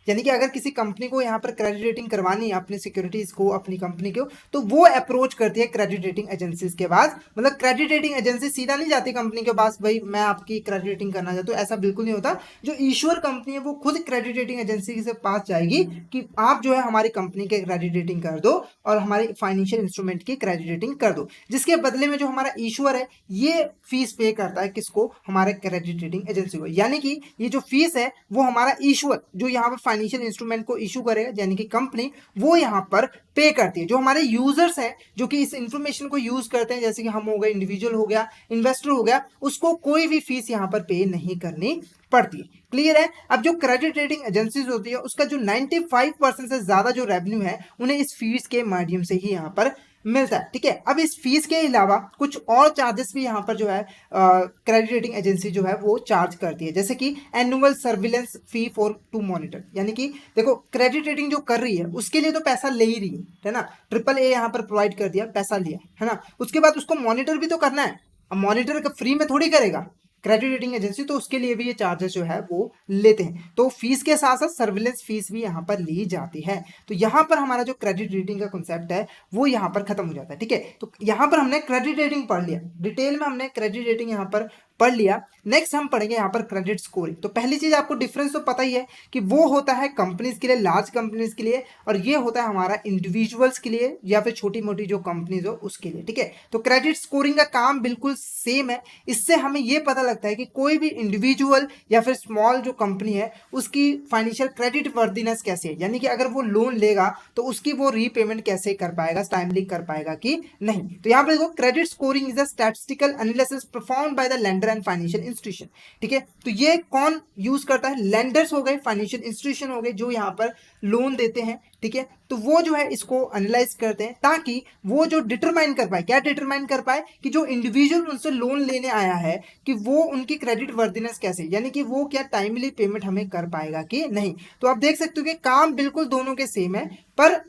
S1: यानी कि अगर किसी कंपनी को यहाँ पर क्रेडिट रेटिंग करवानी है अपनी सिक्योरिटीज को, अपनी कंपनी को, तो वो अप्रोच करती है क्रेडिट रेटिंग एजेंसीज के पास। मतलब क्रेडिट रेटिंग एजेंसी सीधा नहीं जाती कंपनी के पास, भाई मैं आपकी क्रेडिट रेटिंग करना चाहता हूँ, ऐसा बिल्कुल नहीं होता। जो इश्यूअर कंपनी है वो खुद क्रेडिट रेटिंग एजेंसी के पास जाएगी कि आप जो है हमारी कंपनी के क्रेडिट रेटिंग कर दो और हमारे फाइनेंशियल इंस्ट्रूमेंट की क्रेडिट रेटिंग कर दो, जिसके बदले में जो हमारा इश्यूअर है ये फीस पे करता है किसको? हमारे क्रेडिट रेटिंग एजेंसी को। यानी कि ये जो फीस है वो हमारा इश्यूअर जो यहाँ पर फाइनेंशियल इंस्ट्रूमेंट को इशू करेगा, यानी कि कंपनी, वो यहाँ पर पे करती है। जो हमारे यूजर्स हैं जो कि इस इंफॉर्मेशन को यूज करते हैं, जैसे कि हम हो गए, इंडिविजुअल हो गया, इन्वेस्टर हो गया, उसको कोई भी फीस यहाँ पर पे नहीं करनी पड़ती है। क्लियर है। अब जो क्रेडिट रेटिंग एजेंसीज होती है उसका जो 95% से ज्यादा जो रेवेन्यू है उन्हें इस फीस के माध्यम से ही यहाँ पर मिलता है, ठीक है। अब इस फीस के अलावा कुछ और चार्जेस भी यहाँ पर जो है क्रेडिट रेटिंग एजेंसी जो है वो चार्ज करती है, जैसे कि annual surveillance fee for to monitor. यानी कि देखो क्रेडिट रेटिंग जो कर रही है उसके लिए तो पैसा ले ही रही है ना, ट्रिपल ए यहाँ पर प्रोवाइड कर दिया, पैसा लिया है ना, उसके बाद उसको मॉनिटर भी तो करना है। अब मॉनिटर फ्री में थोड़ी करेगा क्रेडिट रेटिंग एजेंसी, तो उसके लिए भी ये चार्जेस जो है वो लेते हैं। तो फीस के साथ साथ सर्विलेंस फीस भी यहाँ पर ली जाती है। तो यहाँ पर हमारा जो क्रेडिट रेटिंग का कॉन्सेप्ट है वो यहाँ पर खत्म हो जाता है, ठीक है। तो यहाँ पर हमने क्रेडिट रेटिंग पढ़ लिया, डिटेल में हमने क्रेडिट रेटिंग यहाँ पर पढ़ लिया। नेक्स्ट हम पढ़ेंगे यहाँ पर क्रेडिट स्कोरिंग। तो पहली चीज आपको डिफरेंस तो पता ही है कि वो होता है कंपनीज के लिए, लार्ज कंपनीज के लिए, और ये होता है हमारा इंडिविजुअल्स के लिए या फिर छोटी मोटी जो कंपनीज हो उसके लिए, ठीक है। तो क्रेडिट स्कोरिंग का काम बिल्कुल सेम है। इससे हमें ये पता लगता है कि कोई भी इंडिविजुअल या फिर स्मॉल जो कंपनी है उसकी फाइनेंशियल क्रेडिट वर्दीनेस कैसे है, यानी कि अगर वो लोन लेगा तो उसकी वो रीपेमेंट कैसे कर पाएगा, टाइमली कर पाएगा कि नहीं। तो यहाँ पर देखो credit scoring is a statistical analysis performed by the lender and financial institution, ठीक है। तो ये कौन यूज करता है? लेंडर्स हो गए, फाइनेंशियल इंस्टीट्यूशन हो गए जो यहाँ पर लोन देते हैं, ठीक है। तो वो जो है इसको एनालाइज करते हैं ताकि वो जो डिटरमाइन कर पाए, क्या डिटरमाइन कर पाए कि जो इंडिविजुअल उनसे लोन लेने आया है कि वो उनकी क्रेडिट वर्दीनेस कैसे, यानी कि वो क्या टाइमली पेमेंट हमें कर पाएगा कि नहीं। तो आप देख सकते हो कि काम बिल्कुल दोनों के सेम है, पर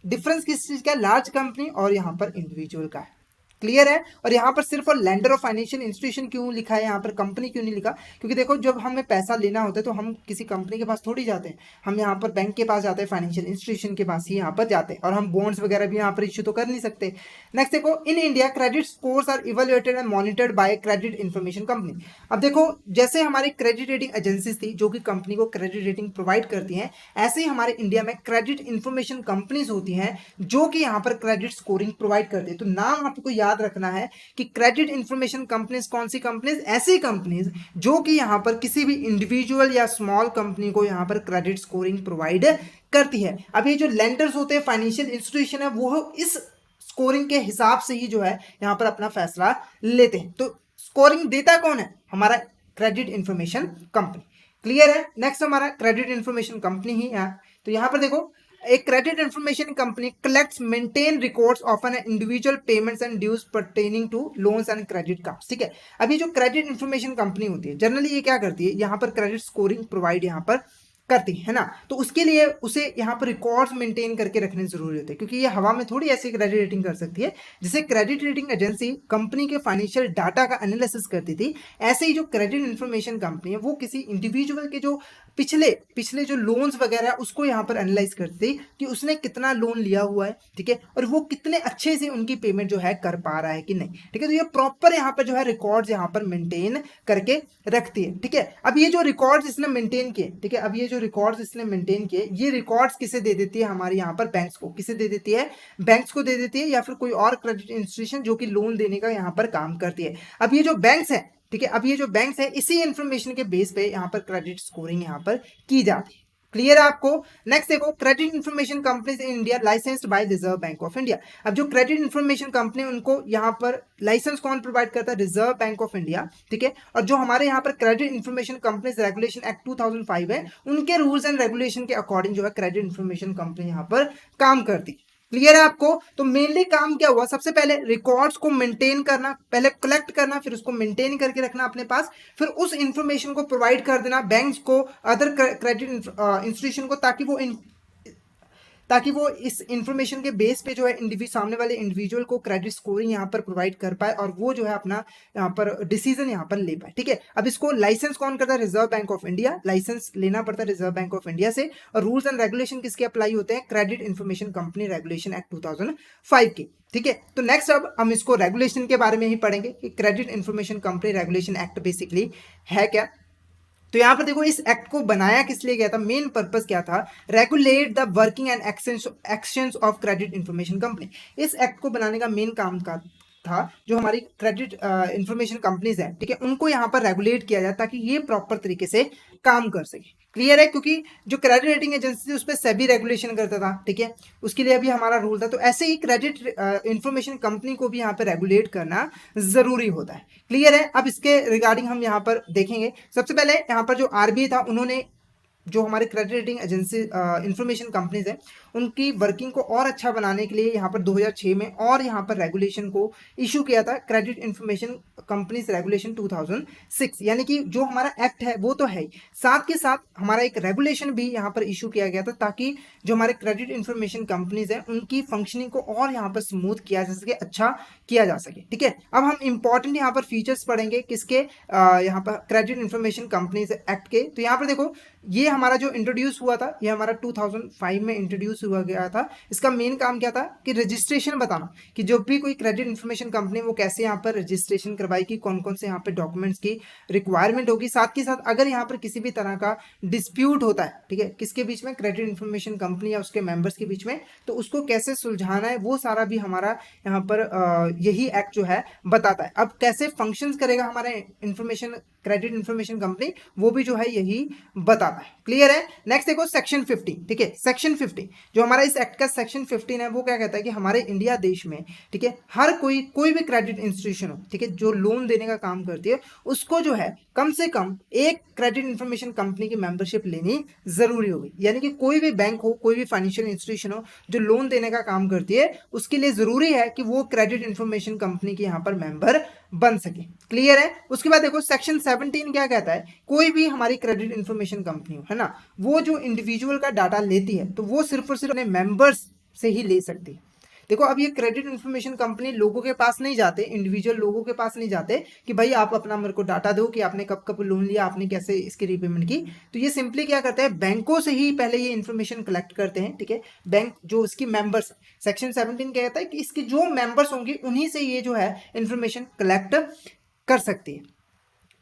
S1: डिफरेंस किस चीज का? लार्ज कंपनी और यहाँ पर इंडिविजुअल का है। क्लियर है। और यहाँ पर सिर्फ और लेंडर और फाइनेंशियल इंस्टीट्यूशन क्यों लिखा है, यहाँ पर कंपनी क्यों नहीं लिखा? क्योंकि देखो जब हमें पैसा लेना होता है तो हम किसी कंपनी के पास थोड़ी जाते हैं, हम यहाँ पर बैंक के पास जाते हैं, फाइनेंशियल इंस्टीट्यूशन के पास ही यहाँ पर जाते हैं, और हम बॉन्ड्स वगैरह भी यहाँ पर इश्यू तो कर नहीं सकते। नेक्स्ट देखो, in India credit scores are evaluated and monitored by credit information company. अब देखो जैसे हमारी क्रेडिट रेटिंग एजेंसीज थी जो कि कंपनी को क्रेडिट रेटिंग प्रोवाइड करती हैं, ऐसे ही हमारे इंडिया में क्रेडिट इन्फॉर्मेशन कंपनीज होती हैं जो कि यहाँ पर क्रेडिट स्कोरिंग प्रोवाइड करती है। तो नाम आपको याद रखना है कि क्रेडिट इंफॉर्मेशन कंपनीज कौन सी कंपनीज? ऐसी कंपनीज जो कि यहां पर किसी भी इंडिविजुअल या स्मॉल कंपनी को यहां पर क्रेडिट स्कोरिंग प्रोवाइड करती है। अब ये जो लेंडर्स होते हैं, फाइनेंशियल इंस्टीट्यूशन है, वो इस स्कोरिंग के हिसाब से ही जो है यहां पर अपना फैसला लेते हैं। तो स्कोरिंग देता कौन है? हमारा क्रेडिट इंफॉर्मेशन कंपनी। क्लियर है। नेक्स्ट हमारा क्रेडिट इंफॉर्मेशन कंपनी ही है। तो यहां पर देखो, a credit information company collects maintain records of an individual payments and dues pertaining to loans and credit cards, ठीक है। अभी जो क्रेडिट इंफॉर्मेशन कंपनी होती है जनरली ये क्या करती है, यहाँ पर क्रेडिट स्कोरिंग प्रोवाइड यहाँ पर करती है ना। तो उसके लिए उसे यहाँ पर रिकॉर्ड्स मेंटेन करके रखने जरूरी होते हैं, क्योंकि ये हवा में थोड़ी ऐसी क्रेडिट रेटिंग कर सकती है। जैसे क्रेडिट रेटिंग एजेंसी कंपनी के फाइनेंशियल डाटा का एनालिसिस करती थी, ऐसे ही जो क्रेडिट इंफॉर्मेशन कंपनी है वो किसी इंडिविजुअल के जो पिछले पिछले जो लोन्स वगैरह उसको यहाँ पर एनालाइज करती थी कि उसने कितना लोन लिया हुआ है, ठीक है, और वो कितने अच्छे से उनकी पेमेंट जो है कर पा रहा है कि नहीं, ठीक है। तो ये प्रॉपर यहाँ पर जो है रिकॉर्ड्स यहाँ पर मेंटेन करके रखती है, ठीक है। अब ये जो रिकॉर्ड्स इसने मेंटेन किए, ठीक है, अब ये जो रिकॉर्ड्स इसने मेंटेन किए, ये रिकॉर्ड्स किसे दे देती है, हमारे यहाँ पर बैंक्स को। किसे दे देती है? बैंक्स को दे देती है, या फिर कोई और क्रेडिट इंस्टीट्यूशन जो कि लोन देने का यहाँ पर काम करती है। अब ये जो बैंक्स है, ठीक है, अब ये जो बैंक्स है इसी इंफॉर्मेशन के बेस पे यहाँ पर क्रेडिट स्कोरिंग यहाँ पर की जाती है। क्लियर है आपको? नेक्स्ट देखो, credit information companies in India licensed by Reserve Bank of India. अब जो क्रेडिट इंफॉर्मेशन कंपनी उनको यहाँ पर लाइसेंस कौन प्रोवाइड करता है? रिजर्व बैंक ऑफ इंडिया, ठीक है। और जो हमारे यहाँ पर credit information companies regulation Act 2005 है, उनके रूल्स एंड रेगुलेशन के अकॉर्डिंग जो है क्रेडिट इंफॉर्मेशन कंपनी यहाँ पर काम करती है। क्लियर है आपको? तो मेनली काम क्या हुआ, सबसे पहले रिकॉर्ड्स को मेंटेन करना, पहले कलेक्ट करना, फिर उसको मेंटेन करके रखना अपने पास, फिर उस इंफॉर्मेशन को प्रोवाइड कर देना बैंक्स को, अदर क्रेडिट इंस्टीट्यूशन को, ताकि वो इस इंफॉर्मेशन के बेस पे जो है सामने वाले इंडिविजुअल को क्रेडिट स्कोरिंग यहाँ पर प्रोवाइड कर पाए और वो जो है अपना यहाँ पर डिसीजन यहाँ पर ले पाए, ठीक है। अब इसको लाइसेंस कौन करता है? Reserve Bank of India. Licence लेना पड़ता है रिजर्व बैंक ऑफ इंडिया से, और रूल्स एंड रेगुलेशन किसके अप्लाई होते हैं? Credit Information Company Regulation Act 2005 के, ठीक है। तो नेक्स्ट अब हम इसको रेगुलेशन के बारे में ही पढ़ेंगे कि credit Information Company Regulation act basically है क्या। तो यहां पर देखो, इस एक्ट को बनाया किस लिए गया था, मेन पर्पस क्या था? Regulate the working and actions of credit Information company. इस एक्ट को बनाने का मेन काम का था जो हमारी क्रेडिट इंफॉर्मेशन कंपनीज है, ठीक है, उनको यहाँ पर रेगुलेट किया जाए ताकि ये प्रॉपर तरीके से काम कर सके। क्लियर है? क्योंकि जो क्रेडिट रेटिंग एजेंसी थी उस पर सेबी रेगुलेशन करता था, ठीक है, उसके लिए अभी हमारा रूल था। तो ऐसे ही क्रेडिट इंफॉर्मेशन कंपनी को भी यहाँ पर रेगुलेट करना जरूरी होता है। क्लियर है? अब इसके रिगार्डिंग हम यहाँ पर देखेंगे। सबसे पहले यहाँ पर जो आरबीआई था, उन्होंने जो हमारे credit rating agency information companies है उनकी वर्किंग को और अच्छा बनाने के लिए यहाँ पर 2006 में और यहाँ पर रेगुलेशन को इशू किया था, क्रेडिट इंफॉर्मेशन कंपनीज रेगुलेशन 2006। यानी कि जो हमारा एक्ट है वो तो है ही, साथ के साथ हमारा एक रेगुलेशन भी यहाँ पर इशू किया गया था ताकि जो हमारे क्रेडिट इंफॉर्मेशन कंपनीज है उनकी फंक्शनिंग को और यहाँ पर स्मूथ किया जा सके, अच्छा किया जा सके, ठीक है। अब हम इंपॉर्टेंट यहाँ पर फीचर्स पढ़ेंगे किसके, यहाँ पर क्रेडिट इंफॉर्मेशन कंपनीज एक्ट के। तो यहाँ पर देखो, ये हमारा जो इंट्रोड्यूस हुआ था, ये हमारा 2005 में इंट्रोड्यूस हुआ गया था। इसका मेन काम क्या था कि रजिस्ट्रेशन बताना, कि जो भी कोई क्रेडिट इंफॉर्मेशन कंपनी वो कैसे यहाँ पर रजिस्ट्रेशन करवाएगी, कौन कौन से यहाँ पे डॉक्यूमेंट्स की रिक्वायरमेंट होगी। साथ के साथ अगर यहाँ पर किसी भी तरह का डिस्प्यूट होता है, ठीक है, किसके बीच में, क्रेडिट इंफॉर्मेशन कंपनी या उसके मेंबर्स के बीच में, तो उसको कैसे सुलझाना है वो सारा भी हमारा यहाँ पर यही एक्ट जो है बताता है। अब कैसे फंक्शंस करेगा हमारा इंफॉर्मेशन क्रेडिट इंफॉर्मेशन कंपनी, वो भी जो है यही बताता है। क्लियर है? नेक्स्ट देखो सेक्शन 15, ठीक है, सेक्शन 15 जो हमारा इस एक्ट का सेक्शन 15 है वो क्या कहता है कि हमारे इंडिया देश में, ठीक है, हर कोई भी क्रेडिट इंस्टीट्यूशन हो, ठीक है, जो लोन देने का काम करती है, उसको जो है कम से कम एक क्रेडिट इंफॉर्मेशन कंपनी की मेंबरशिप लेनी जरूरी होगी। यानी कि कोई भी बैंक हो, कोई भी फाइनेंशियल इंस्टीट्यूशन हो जो लोन देने का काम करती है, उसके लिए जरूरी है कि वो क्रेडिट इंफॉर्मेशन कंपनी की यहाँ पर मेंबर बन सके। क्लियर है? उसके बाद देखो सेक्शन 17 क्या कहता है, कोई भी हमारी क्रेडिट इंफॉर्मेशन कंपनी हो, है ना, वो जो इंडिविजुअल का डाटा लेती है तो वो सिर्फ और सिर्फ अपने मेंबर्स से ही ले सकती है। देखो, अब ये क्रेडिट इंफॉर्मेशन कंपनी लोगों के पास नहीं जाते, इंडिविजुअल लोगों के पास नहीं जाते कि भाई आप अपना मेरे को डाटा दो कि आपने कब कब लोन लिया, आपने कैसे इसकी रीपेमेंट की। तो ये सिंपली क्या करते हैं, बैंकों से ही पहले ये इन्फॉर्मेशन कलेक्ट करते हैं, ठीक है। बैंक जो इसकी मेंबर्स, सेक्शन 17 कहता है कि इसके जो मेंबर्स होंगे उन्हीं से ये जो है इन्फॉर्मेशन कलेक्ट कर सकती है।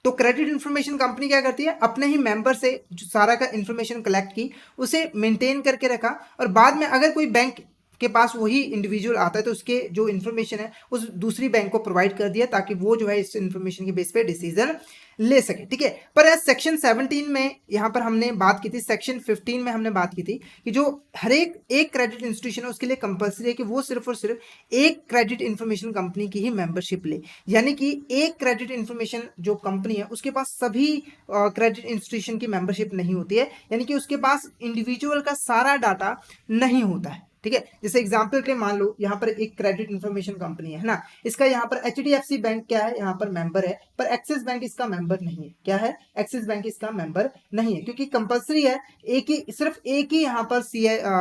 S1: तो क्रेडिट इंफॉर्मेशन कंपनी क्या करती है, अपने ही मेंबर से जो सारा का इंफॉर्मेशन कलेक्ट की, उसे मेंटेन करके रखा, और बाद में अगर कोई बैंक के पास वही इंडिविजुअल आता है तो उसके जो इन्फॉर्मेशन है उस दूसरी बैंक को प्रोवाइड कर दिया ताकि वो जो है इस इन्फॉर्मेशन के बेस पे डिसीजन ले सके, ठीक है। पर एज सेक्शन 17 में यहाँ पर हमने बात की थी, सेक्शन 15 में हमने बात की थी कि जो हर एक क्रेडिट इंस्टीट्यूशन है उसके लिए कंपल्सरी है कि वो सिर्फ और सिर्फ एक क्रेडिट इंफॉर्मेशन कंपनी की ही मेंबरशिप ले। यानी कि एक क्रेडिट इंफॉर्मेशन जो कंपनी है उसके पास सभी क्रेडिट इंस्टीट्यूशन की मेंबरशिप नहीं होती है, यानी कि उसके पास इंडिविजुअल का सारा डाटा नहीं होता है। ठीक है। जैसे एग्जांपल के मान लो यहाँ पर एक क्रेडिट इंफॉर्मेशन कंपनी है ना, इसका यहाँ पर HDFC बैंक क्या है, यहाँ पर मेंबर है, पर एक्सिस बैंक इसका मेंबर नहीं है। क्या है, एक्सिस बैंक इसका मेंबर नहीं है, क्योंकि कंपलसरी है सिर्फ एक ही यहाँ पर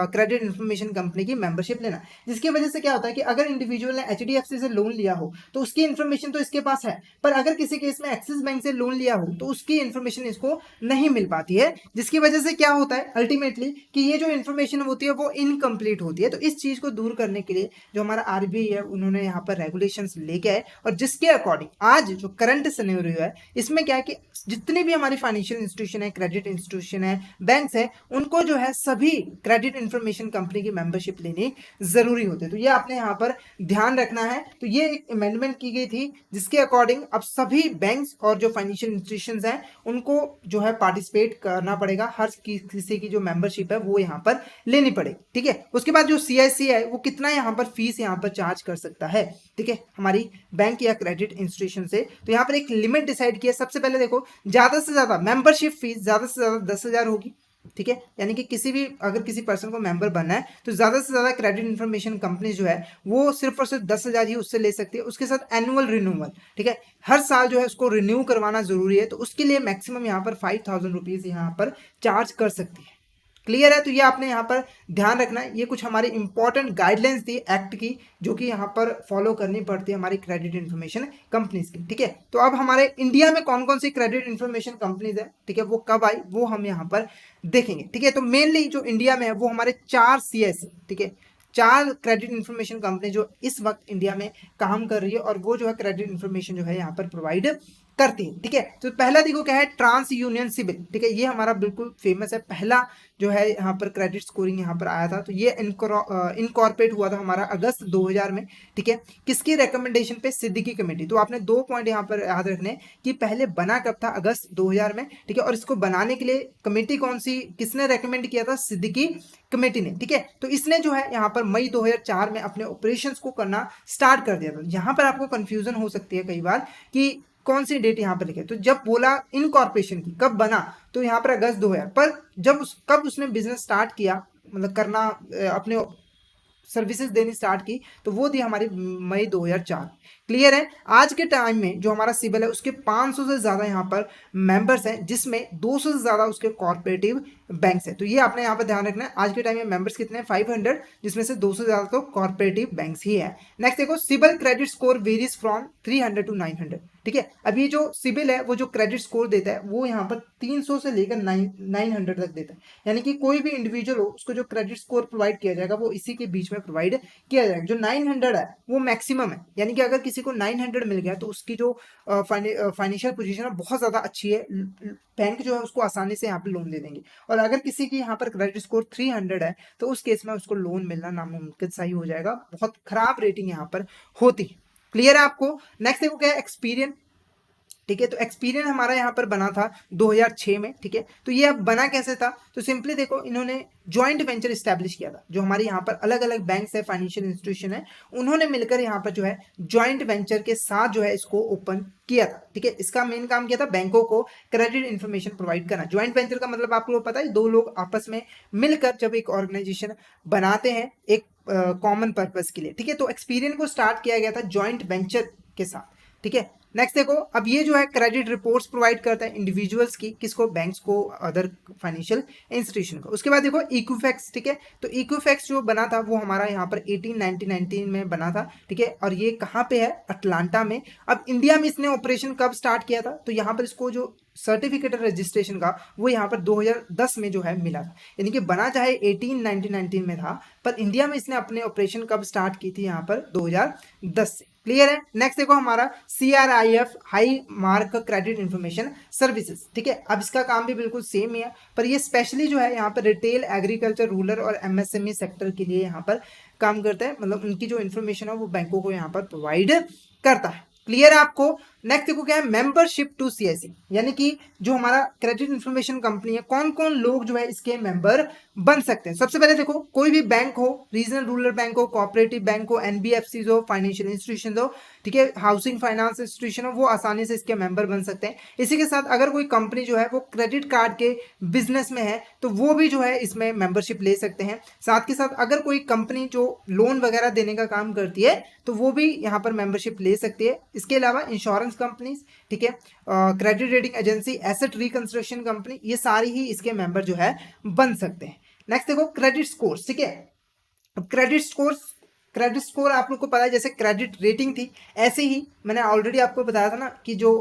S1: क्रेडिट इंफॉर्मेशन कंपनी की मेंबरशिप लेना, जिसकी वजह से क्या होता है कि अगर इंडिविजुअल ने HDFC से लोन लिया हो तो उसकी इन्फॉर्मेशन तो इसके पास है, पर अगर किसी केस में एक्सिस बैंक से लोन लिया हो तो उसकी इन्फॉर्मेशन इसको नहीं मिल पाती है, जिसकी वजह से क्या होता है अल्टीमेटली कि ये जो इन्फॉर्मेशन होती है वो इनकम्प्लीट होती है। तो इस चीज को दूर करने के लिए जो हमारा RBI है उन्होंने यहाँ पर रेगुलेशंस लेके आए, और जिसके अकॉर्डिंग आज जो करंट सिनेरियो है इसमें क्या है कि जितने भी हमारी फाइनेंशियल इंस्टीट्यूशन है, क्रेडिट इंस्टीट्यूशन है, बैंक्स है, उनको जो है सभी क्रेडिट इंफॉर्मेशन कंपनी की मेंबरशिप लेनी जरूरी होती है। तो ये आपने यहाँ पर ध्यान रखना है। तो ये एक अमेंडमेंट की गई थी जिसके अकॉर्डिंग अब सभी बैंक्स और जो फाइनेंशियल इंस्टीट्यूशंस हैं उनको जो है पार्टिसिपेट करना पड़ेगा, हर किसी की जो मेंबरशिप है वो यहाँ पर लेनी पड़ेगी। ठीक है, उसके बाद जो CIC है वो कितना यहाँ पर फीस यहाँ पर चार्ज कर सकता है, ठीक है, हमारी बैंक या क्रेडिट इंस्टीट्यूशन से। तो यहाँ पर एक लिमिट डिसाइड किया। सबसे पहले देखो, ज्यादा से ज्यादा मेंबरशिप फीस ज्यादा से ज्यादा 10,000 होगी, ठीक है, यानी कि किसी भी अगर किसी पर्सन को मेंबर बनना है तो ज्यादा से ज्यादा क्रेडिट इंफॉर्मेशन कंपनी जो है वो सिर्फ और सिर्फ 10,000 ही उससे ले सकती है। उसके साथ एनुअल रिन्यूअल, ठीक है, हर साल जो है उसको रिन्यू करवाना जरूरी है, तो उसके लिए मैक्सिमम यहाँ पर 5,000 रुपीज यहाँ पर चार्ज कर सकती है। क्लियर है, तो ये आपने यहाँ पर ध्यान रखना है। ये कुछ हमारी इंपॉर्टेंट गाइडलाइंस थी एक्ट की जो कि यहाँ पर फॉलो करनी पड़ती है हमारी क्रेडिट इंफॉर्मेशन कंपनीज की। ठीक है, तो अब हमारे इंडिया में कौन कौन सी क्रेडिट इंफॉर्मेशन कंपनीज है, ठीक है, वो कब आई वो हम यहाँ पर देखेंगे। ठीक है, तो मेनली जो इंडिया में है वो हमारे 4 CIC, ठीक है, 4 क्रेडिट इंफॉर्मेशन कंपनी जो इस वक्त इंडिया में काम कर रही है और वो जो है क्रेडिट इंफॉर्मेशन जो है यहाँ पर प्रोवाइड करती है। ठीक है, तो पहला देखो क्या है, ट्रांस यूनियन सिबिल। ठीक है, ये हमारा बिल्कुल फेमस है, पहला जो है यहाँ पर क्रेडिट स्कोरिंग यहाँ पर आया था। तो ये इनकॉर्पोरेट हुआ था हमारा अगस्त 2000 में। ठीक है, किसकी रिकमेंडेशन पे, सिद्दीकी कमेटी। तो आपने 2 पॉइंट यहाँ पर याद रखने कि पहले बना कब था, अगस्त 2000 में। ठीक है, और इसको बनाने के लिए कमेटी कौन सी, किसने रेकमेंड किया था, सिद्दीकी कमेटी ने। ठीक है, तो इसने जो है यहाँ पर मई 2004 में अपने ऑपरेशंस को करना स्टार्ट कर दिया था। यहाँ पर आपको कंफ्यूजन हो सकती है कई बार कि कौन सी डेट यहाँ पर लिखे, तो जब बोला इनकॉर्पोरेशन की कब बना तो यहाँ पर अगस्त 2000, पर कब उसने बिजनेस स्टार्ट किया, मतलब करना अपने सर्विसेज देनी स्टार्ट की, तो वो थी हमारी मई 2004। क्लियर है, आज के टाइम में जो हमारा सिबिल है उसके 500 से ज़्यादा यहाँ पर मेंबर्स हैं, जिसमें 200 से ज़्यादा उसके कॉर्पोरेटिव बैंक्स हैं। तो ये आपने यहाँ पर ध्यान रखना है। आज के टाइम में मेंबर्स कितने हैं, 500, जिसमें से 200 से ज़्यादा तो कॉर्पोरेटिव बैंक्स ही है। नेक्स्ट देखो, CIBIL credit score varies from 300 to 900। ठीक है, अब ये जो सिबिल है वो जो क्रेडिट स्कोर देता है वो यहाँ पर 300 से लेकर 900 तक देता है, यानी कि कोई भी इंडिविजुअल हो उसको जो क्रेडिट स्कोर प्रोवाइड किया जाएगा वो इसी के बीच में प्रोवाइड किया जाएगा। जो 900 है वो मैक्सिमम है, यानी कि अगर किसी को 900 मिल गया तो उसकी जो फाइनेंशियल पोजीशन है बहुत ज़्यादा अच्छी है, बैंक जो है उसको आसानी से यहाँ पर लोन दे देंगे। और अगर किसी की यहाँ पर क्रेडिट स्कोर 300 है तो उस केस में उसको लोन मिलना नामुमकिन सा ही हो जाएगा, बहुत खराब रेटिंग यहाँ पर होती है। क्लियर है आपको। नेक्स्ट देखो क्या है, एक्सपीरियन। ठीक है, तो एक्सपीरियंस हमारा यहाँ पर बना था 2006 में। ठीक है, तो ये अब बना कैसे था, तो सिंपली देखो इन्होंने जॉइंट वेंचर इस्टेब्लिश किया था। जो हमारे यहाँ पर अलग अलग बैंक्स है, फाइनेंशियल इंस्टीट्यूशन है, उन्होंने मिलकर यहाँ पर जो है जॉइंट वेंचर के साथ जो है इसको ओपन किया था। ठीक है, इसका मेन काम किया था बैंकों को क्रेडिट इंफॉर्मेशन प्रोवाइड करना। जॉइंट वेंचर का मतलब आपको पता है, 2 लोग आपस में मिलकर जब एक ऑर्गेनाइजेशन बनाते हैं एक कॉमन पर्पज के लिए। ठीक है, तो एक्सपीरियंस को स्टार्ट किया गया था जॉइंट वेंचर के साथ। ठीक है, नेक्स्ट देखो, अब ये जो है क्रेडिट रिपोर्ट्स प्रोवाइड करता है इंडिविजुअल्स की, किसको, बैंक्स को, अदर फाइनेंशियल इंस्टीट्यूशन को। उसके बाद देखो इक्विफैक्स। ठीक है, तो इक्विफैक्स जो बना था वो हमारा यहाँ पर 1819 में बना था। ठीक है, और ये कहाँ पे है, अटलांटा में। अब इंडिया में इसने ऑपरेशन कब स्टार्ट किया था, तो यहाँ पर इसको जो सर्टिफिकेट रजिस्ट्रेशन का वो यहाँ पर 2010 में जो है मिला था, यानी कि बना चाहे 1819 में था, पर इंडिया में इसने अपने ऑपरेशन कब स्टार्ट की थी, यहाँ पर 2010 से। क्लियर है। नेक्स्ट देखो हमारा CRIF, high mark credit information services. ठीक है, अब इसका काम भी बिल्कुल सेम ही है, पर ये स्पेशली जो है यहाँ पर रिटेल, एग्रीकल्चर, रूरल और MSME सेक्टर के लिए यहाँ पर काम करता है, मतलब उनकी जो इन्फॉर्मेशन है वो बैंकों को यहाँ पर प्रोवाइड करता है। क्लियर है आपको। नेक्स्ट देखो क्या है, मेंबरशिप टू सीएससी, यानी कि जो हमारा क्रेडिट इंफॉर्मेशन कंपनी है, कौन कौन लोग जो है इसके मेंबर बन सकते हैं। सबसे पहले देखो, कोई भी बैंक हो, रीजनल रूरल बैंक हो, कोऑपरेटिव बैंक हो, एनबीएफसी हो, फाइनेंशियल इंस्टीट्यूशन हो, ठीक है, हाउसिंग फाइनेंस इंस्टीट्यूशन हो, वो आसानी से इसके मेंबर बन सकते हैं। इसी के साथ अगर कोई कंपनी जो है वो क्रेडिट कार्ड के बिजनेस में है तो वो भी जो है इसमें मेंबरशिप ले सकते हैं। साथ के साथ अगर कोई कंपनी जो लोन वगैरह देने का काम करती है तो वो भी यहाँ पर मेंबरशिप ले सकती है। इसके अलावा इंश्योरेंस कंपनीज, ठीक है, credit rating agency, asset reconstruction company, ये सारी ही इसके मेंबर जो है बन सकते हैं। नेक्स्ट देखो क्रेडिट स्कोर्स, ठीक है। अब क्रेडिट स्कोर आप लोग को पता है, जैसे क्रेडिट रेटिंग थी ऐसे ही मैंने ऑलरेडी आपको बताया था ना कि जो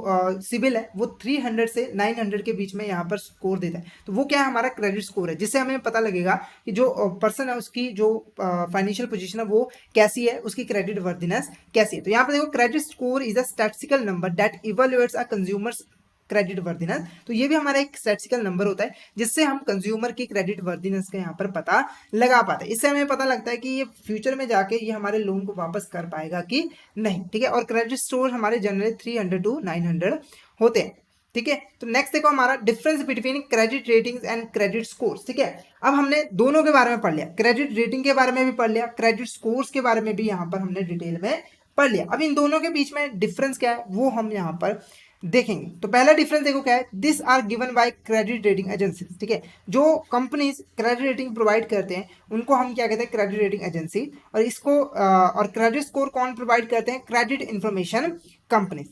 S1: सिबिल है वो 300 से 900 के बीच में यहाँ पर स्कोर देता है। तो वो क्या है, हमारा क्रेडिट स्कोर है, जिससे हमें पता लगेगा कि जो पर्सन है उसकी जो फाइनेंशियल पोजीशन है वो कैसी है, उसकी क्रेडिट वर्दीनेस कैसी है। तो यहाँ पर देखो, credit score is a statistical number that evaluates a consumers credit worthiness. तो ये भी हमारा एक स्टैटिस्टिकल नंबर होता है जिससे हम कंज्यूमर की क्रेडिट वर्दीनेस का यहाँ पर पता लगा पाते हैं। इससे हमें पता लगता है कि ये फ्यूचर में जाके ये हमारे लोन को वापस कर पाएगा कि नहीं, ठीक है। और क्रेडिट स्कोर हमारे जनरली 300 टू 900 होते हैं, ठीक है। तो नेक्स्ट देखो, हमारा difference between credit ratings and credit scores, ठीक है। अब हमने दोनों के बारे में पढ़ लिया, क्रेडिट रेटिंग के बारे में भी पढ़ लिया, क्रेडिट स्कोर्स के बारे में भी यहाँ पर हमने डिटेल में पढ़ लिया। अब इन दोनों के बीच में डिफरेंस क्या है वो हम यहाँ पर देखेंगे। तो पहला डिफरेंस देखो क्या है, this are given by credit rating agencies, ठीक है। जो कंपनीज क्रेडिट रेटिंग प्रोवाइड करते हैं उनको हम क्या कहते हैं, क्रेडिट रेटिंग एजेंसी। और इसको और क्रेडिट स्कोर कौन प्रोवाइड करते हैं, क्रेडिट इंफॉर्मेशन कंपनीज।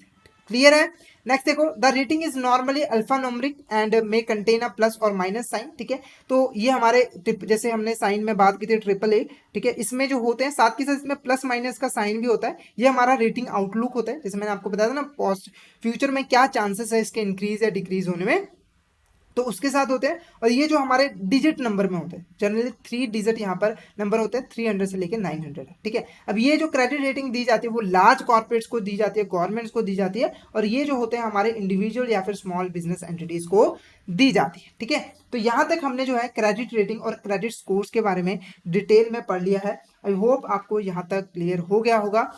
S1: क्लियर है। नेक्स्ट देखो, the rating is normally alpha numeric and may contain a plus और माइनस साइन, ठीक है। तो ये हमारे जैसे हमने साइन में बात की थी ट्रिपल ए, ठीक है, इसमें जो होते हैं साथ के साथ इसमें प्लस माइनस का साइन भी होता है। ये हमारा रेटिंग आउटलुक होता है, जैसे मैंने आपको बताया था ना, पोस्ट फ्यूचर में क्या चांसेस है इसके इंक्रीज या डिक्रीज होने में, तो उसके साथ होते हैं। और ये जो हमारे डिजिट नंबर में होते हैं, जनरली 3 डिजिट यहाँ पर नंबर होते हैं, 300 से लेकर 900, ठीक है। अब ये जो क्रेडिट रेटिंग दी जाती है वो लार्ज कॉर्पोरेट्स को दी जाती है, गवर्नमेंट्स को दी जाती है, और ये जो होते हैं हमारे इंडिविजुअल या फिर स्मॉल बिजनेस एंटिटीज को दी जाती है, ठीक है। तो यहाँ तक हमने जो है क्रेडिट रेटिंग और क्रेडिट स्कोर्स के बारे में डिटेल में पढ़ लिया है। आई होप आपको यहाँ तक क्लियर हो गया होगा।